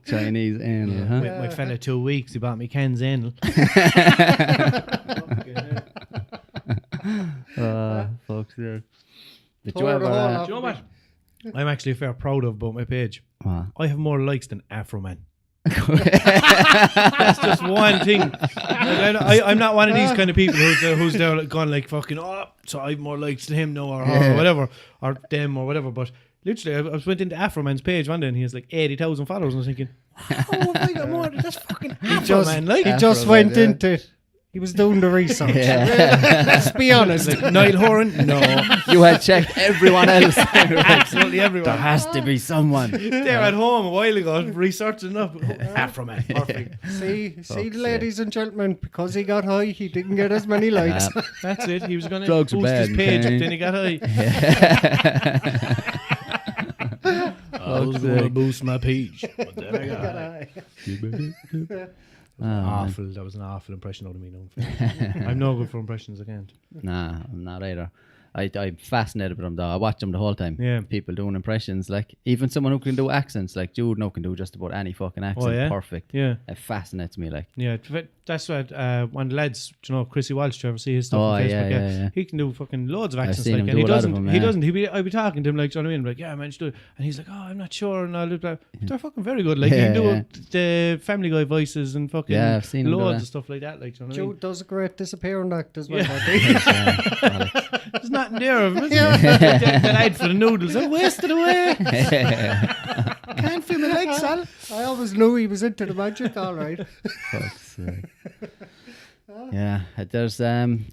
Chinese anal, huh? My fella 2 weeks, he bought me Ken's anal. Folks there. Do you know what? I'm actually fair proud of about my page. I have more likes than Afro Man. That's just one thing. Like, I'm not one of these kind of people who's there like, gone like fucking, so I have more likes than him now or her or whatever, or them or whatever. But literally, I went into Afro Man's page one day and he has like 80,000 followers, and I was thinking, oh my god, more, that's fucking Afro Man. Like, he just went into it. He was doing the research. Let's be honest. Like, Niall Horan? No. You had checked everyone else. Absolutely everyone. There has to be someone. They're at home a while ago researching up. Afro Man. Perfect. See, ladies and gentlemen, because he got high, he didn't get as many likes. That's it. He was going to boost his page up, then he got high. I was going to boost my page, but then I got high. Awful. That was an awful impression out of me. I'm no good for impressions. I can't. Nah, I'm not either. I'm fascinated with them though. I watch them the whole time. Yeah. People doing impressions, like even someone who can do accents, like Jude now can do just about any fucking accent perfect. Yeah. It fascinates me, like. Yeah, that's what one of the lads, you know, Chrissy Walsh, do you ever see his stuff on Facebook? Yeah. He can do fucking loads of accents, I've seen like, him and do he a lot doesn't. of them, He doesn't. I'd be talking to him, like, do you know what I mean? Like, yeah, man, you do it. And he's like, oh, I'm not sure, and all that. They're fucking very good. Like, he can do the Family Guy voices and fucking I've seen loads of stuff like that. Like, do you know what I mean? Jude does a great disappearing act as well. There's nothing there of him, is there? That ad for the noodles. I wasted away. Can't feel my legs, Sal. I always knew he was into the magic, all right. Fuck's sake. Yeah, there's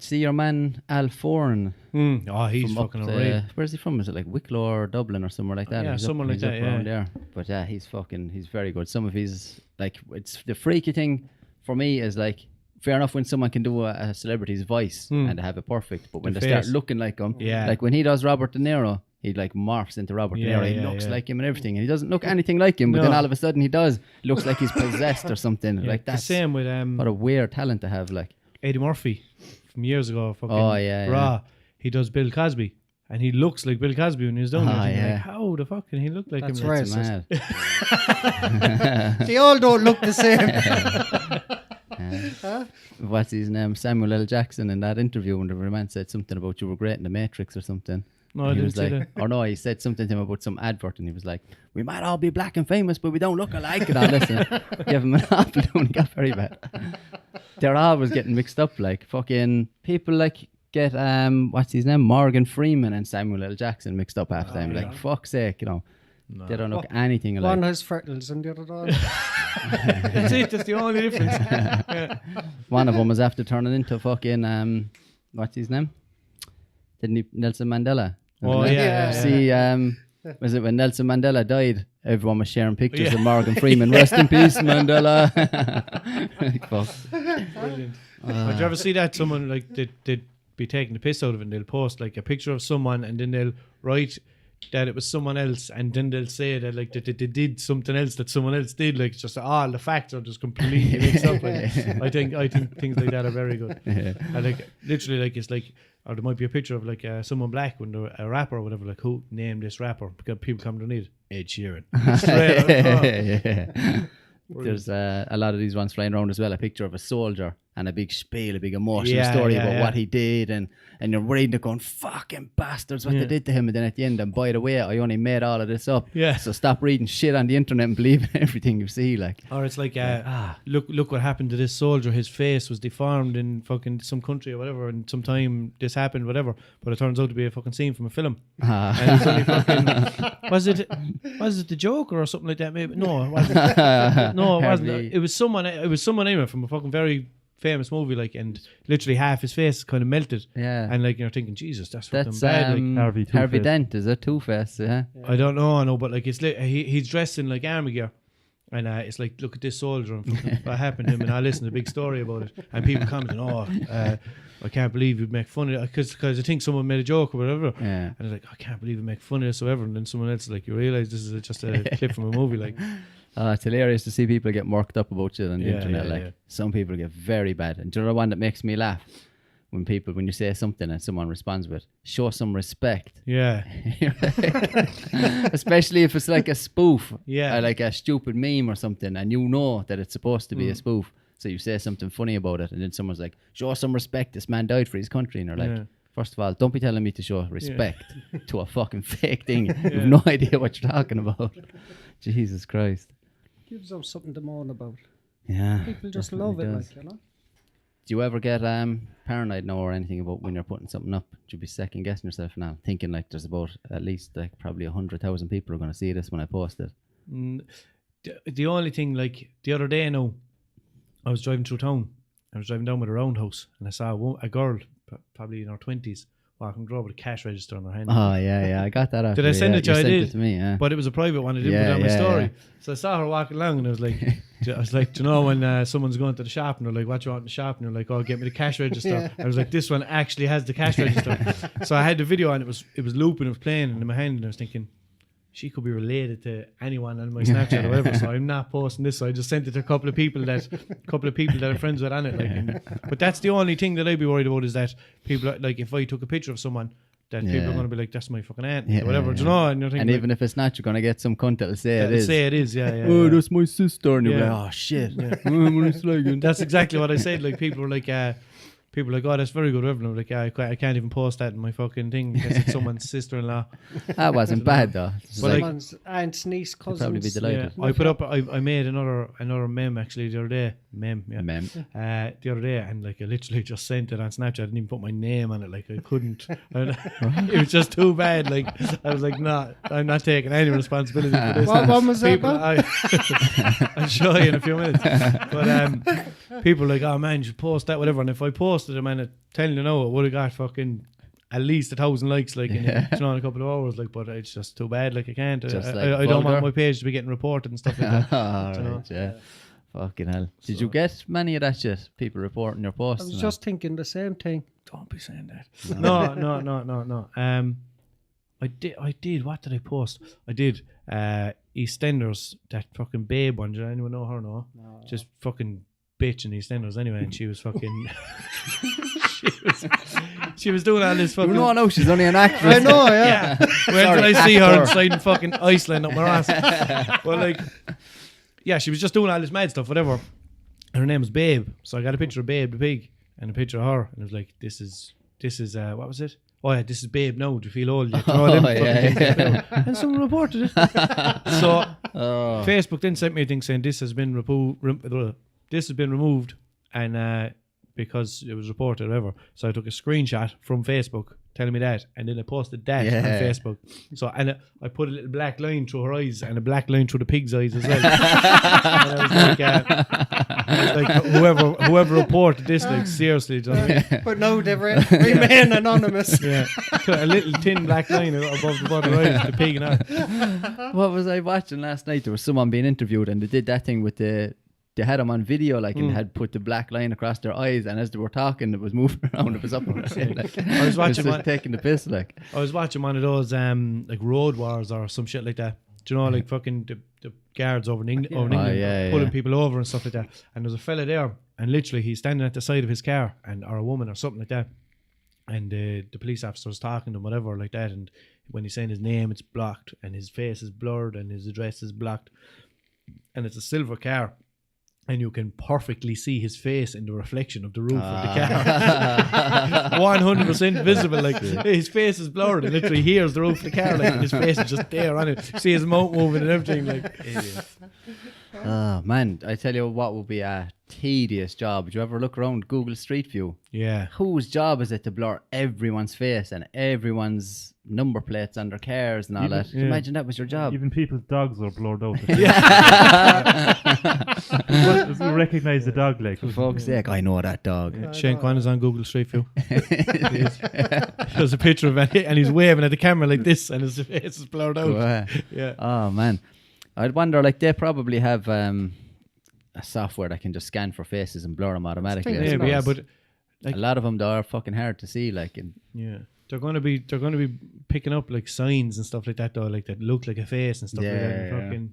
see your man Al Foran. Oh, he's fucking alright. Where's he from? Is it like Wicklow or Dublin or somewhere like that? Yeah, somewhere like that. Around there. But yeah, he's very good. Some of his, like, it's the freaky thing for me is like, fair enough when someone can do a celebrity's voice and have it perfect, but when they start looking like him, like when he does Robert De Niro, he like morphs into Robert De Niro. He looks like him and everything, and he doesn't look anything like him. But then all of a sudden he does. Looks like he's possessed or something. Like that's the same with what a weird talent to have. Like Eddie Murphy from years ago. Fucking Raw. He does Bill Cosby, and he looks like Bill Cosby when he's done it. Like, how the fuck can he look like That's him? racist. Mad. They all don't look the same. What's his name? Samuel L. Jackson in that interview when the man said something about you were great in the Matrix or something. No, I didn't see that. Or no, he said something to him about some advert, and he was like, "We might all be black and famous, but we don't look alike." And all this, and give him an apple, and he got very bad. They're always getting mixed up. Like fucking people like get what's his name, Morgan Freeman and Samuel L. Jackson mixed up half the time. Like fuck's sake, you know. No. They don't look anything alike. One has freckles and the other don't. That's it. That's the only difference. One of them was after turning into fucking what's his name? Didn't he? Nelson Mandela. Oh yeah. See, was it when Nelson Mandela died? Everyone was sharing pictures of Morgan Freeman. Rest in peace, Mandela. Fuck. Brilliant. Did you ever see that? Someone like they'd be taking the piss out of it, and they'll post like a picture of someone, and then they'll write that it was someone else, and then they'll say that like that they did something else that someone else did. Like just all the facts are just completely mixed up. Like, I think things like that are very good. And like literally, like it's like, or there might be a picture of like someone black when they're a rapper or whatever. Like who named this rapper? Because people come underneath Ed Sheeran. There's a lot of these ones flying around as well. A picture of a soldier and a big spiel, a big emotional story about what he did, and you're reading it going, fucking bastards, what they did to him. And then at the end, and by the way, I only made all of this up. So stop reading shit on the internet and believe everything you see. Like, or it's like, look what happened to this soldier. His face was deformed in fucking some country or whatever, and sometime this happened, whatever. But it turns out to be a fucking scene from a film. And it's only fucking, was it the Joker or something like that? Maybe no, it wasn't. No, it wasn't. It was someone anyway from a fucking very famous movie, like, and literally half his face kind of melted. And like you're thinking, Jesus, that's fucking bad. Like Harvey Dent, is it Two-Face? I don't know, but like it's he's dressed in like army gear, and it's like, look at this soldier and what happened to him, and I listened to a big story about it, and people commenting, I can't believe you'd make fun of it, because I think someone made a joke or whatever, and it's like, I can't believe you make fun of this or whatever, and then someone else is like, you realise this is just a clip from a movie, like. It's hilarious to see people get worked up about shit on the internet. Some people get very bad. And do you know one that makes me laugh? When you say something and someone responds with, show some respect. Especially if it's like a spoof. Or like a stupid meme or something, and you know that it's supposed to be a spoof. So you say something funny about it, and then someone's like, show some respect, this man died for his country. And you're like, first of all, don't be telling me to show respect to a fucking fake thing. You have no idea what you're talking about. Jesus Christ. Gives them something to moan about. People just love it, like, you know. Do you ever get paranoid now or anything about when you're putting something up? Do you be second guessing yourself now, thinking like there's about at least like probably 100,000 people are going to see this when I post it? The only thing, like the other day now, I was driving through town. I was driving down with a roundhouse, and I saw a girl, probably in her 20s, walking through with a cash register in her hand. Oh yeah, I got that after. Did I send it to you? I did. It to me, but it was a private one. I didn't put it on my story. So I saw her walking along, and I was like, do you know when someone's going to the shop and they're like, what you want in the shop? And they're like, oh, get me the cash register. I was like, this one actually has the cash register. So I had the video, and it was looping, it was playing in my hand, and I was thinking, she could be related to anyone on my Snapchat or whatever, so I'm not posting this. So I just sent it to a couple of people that I'm friends with on it. Like, but that's the only thing that I'd be worried about, is that people, like, if I took a picture of someone, that people are going to be like, that's my fucking aunt, or whatever. Do you know? And, you're thinking, and even if it's not, you're going to get some cunt that'll say it is. Say it is, oh, that's my sister. And you're like, oh shit. That's exactly what I said. Like, people were like, oh, that's very good. And I'm like, I can't even post that in my fucking thing because it's someone's sister-in-law. That wasn't bad though. Someone's aunt's niece, cousins. Probably be delighted. I put up. I made another meme actually the other day. Meme. The other day, and like I literally just sent it on Snapchat. I didn't even put my name on it. Like I couldn't. It was just too bad. Like I was like, no, I'm not taking any responsibility for this. What one was that? I'll show you in a few minutes. But people are like, oh man, you should post that, whatever. And if I posted it, man, telling you now, it would have got fucking at least 1,000 likes, like in a couple of hours. Like, but it's just too bad. Like I can't. I don't want my page to be getting reported and stuff like that. Fucking hell. Did you get many of that shit? People reporting your posts? I was just thinking the same thing. Don't be saying that. No. I did. What did I post? I did EastEnders, that fucking babe one. Did anyone know her? No. Just fucking bitch in EastEnders anyway, and she was fucking. she was doing all this fucking. No, she's only an actress. I know, yeah. When did I see her inside in fucking Iceland up my ass? Well, like, yeah, she was just doing all this mad stuff, whatever. And her name was Babe, so I got a picture of Babe the pig and a picture of her, and it was like, this is what was it? Oh yeah, this is Babe now. Do you feel old? You and someone reported it. So Facebook then sent me a thing saying this has been removed, and because it was reported, or whatever. So I took a screenshot from Facebook telling me that, and then I posted that on Facebook. So I put a little black line through her eyes and a black line through the pig's eyes as well. And I was like, whoever reported this, like, seriously, do you know what I mean? But no, they remain anonymous. Yeah, a little thin black line above the bottom eyes, the pig and all. What was I watching last night? There was someone being interviewed, and they did that thing with they had them on video, like, and had put the black line across their eyes, and as they were talking, it was moving around. It was up and down, like, I was watching taking the piss, like. I was watching one of those like Road Wars or some shit like that. Do you know, like fucking the guards over in England, pulling people over and stuff like that. And there's a fella there, and literally he's standing at the side of his car, or a woman or something like that. And the police officer was talking to him, whatever, like that. And when he's saying his name, it's blocked, and his face is blurred, and his address is blocked. And it's a silver car. And you can perfectly see his face in the reflection of the roof of the car. 100% visible. Like, his face is blurred, and literally here's the roof of the car. Like, and his face is just there on it. See his mouth moving and everything. Like, idiot. Oh man, I tell you what would be a tedious job. Would you ever look around Google Street View? Yeah. Whose job is it to blur everyone's face and everyone's number plates on their cars and all that? Yeah. Imagine that was your job. Even people's dogs are blurred out. You recognise the dog, like. For fuck's sake, I know that dog. Yeah. Shane Conn is on Google Street View. There's a picture of him, and he's waving at the camera like this, and his face is blurred out. Yeah. Oh man, I'd wonder, like, they probably have a software that can just scan for faces and blur them automatically. Yeah, but like, a lot of them, though, are fucking hard to see. Like, and they're going to be picking up like signs and stuff like that, though, like that look like a face and stuff like that. And fucking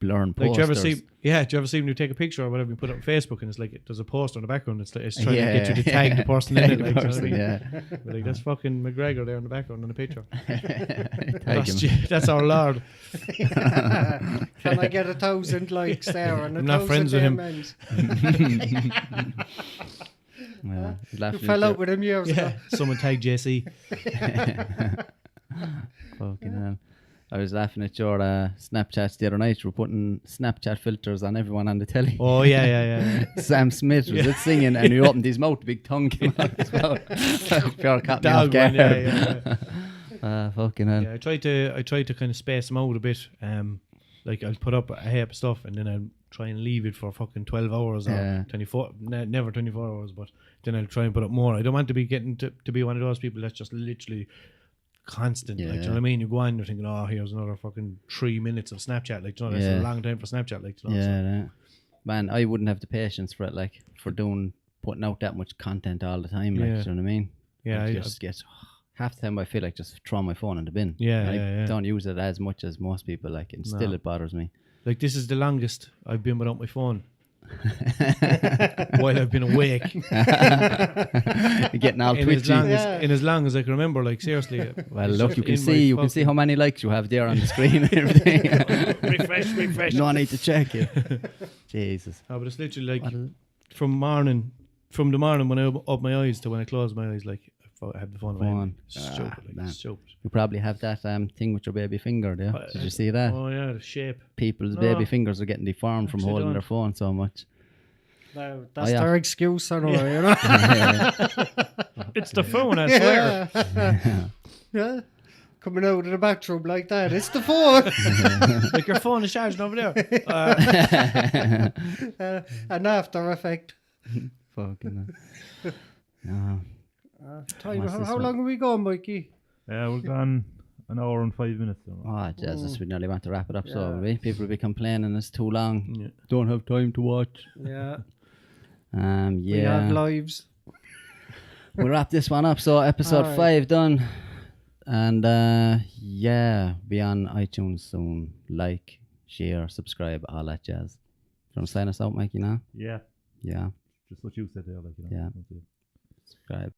blurring posters. Like, do you ever see when you take a picture or whatever, you put it on Facebook, and it's like there's a poster in the background. It's trying to get you to tag the person in it. Like, but like, that's fucking McGregor there in the background in the picture. That's our Lord. Can I get 1,000 likes there? And I'm not friends with him. You fell out with him years ago. Someone tagged JC. Fucking hell. I was laughing at your Snapchats the other night. You were putting Snapchat filters on everyone on the telly. Oh, yeah. Sam Smith was it singing, and he opened his mouth, the big tongue came out as well. Pure caught me off guard. Fucking hell. Yeah, I tried to kind of space them out a bit. Like, I'll put up a heap of stuff, and then I'll try and leave it for fucking 12 hours or 24, never 24 hours, but then I'll try and put up more. I don't want to be getting to be one of those people that's just literally constant. Like, do you know what I mean? You go on, you're thinking, oh, here's another fucking 3 minutes of Snapchat. Like, do you know, that's a long time for Snapchat. Like, you know, man, I wouldn't have the patience for it, like, for putting out that much content all the time. Like, do you know what I mean? Yeah, I just get half the time I feel like just throwing my phone in the bin. I don't use it as much as most people, like, and still it bothers me. Like, this is the longest I've been without my phone. While I've been awake. You're getting all twitchy. In as long as I can remember, like, seriously. Well, look, you can see how many likes you have there on the screen and everything. refresh. No, I need to check it. Jesus. Oh, but it's literally like from the morning when I open my eyes to when I close my eyes, like, I have the phone in my hand. Stupid, like, stupid. You probably have that thing with your baby finger there. Did you see that? Oh yeah, the shape. People's baby fingers are getting deformed from holding their phone so much. No, that's their excuse, I know, you know. It's the phone, I swear. Yeah. Coming out of the bathroom like that. It's the phone. Like, your phone is charging over there. An after effect. Fucking no. How long are we going, Mikey? We're gone an hour and 5 minutes. Oh, Jesus, we nearly want to wrap it up, so people will be complaining it's too long. Yeah. Don't have time to watch. Yeah. We have lives. We'll wrap this one up. So episode 5 done. And yeah, be on iTunes soon. Like, share, subscribe, all that jazz. Do you want to sign us out, Mikey, now? Yeah. Yeah. Just what you said there, like, Yeah. Subscribe.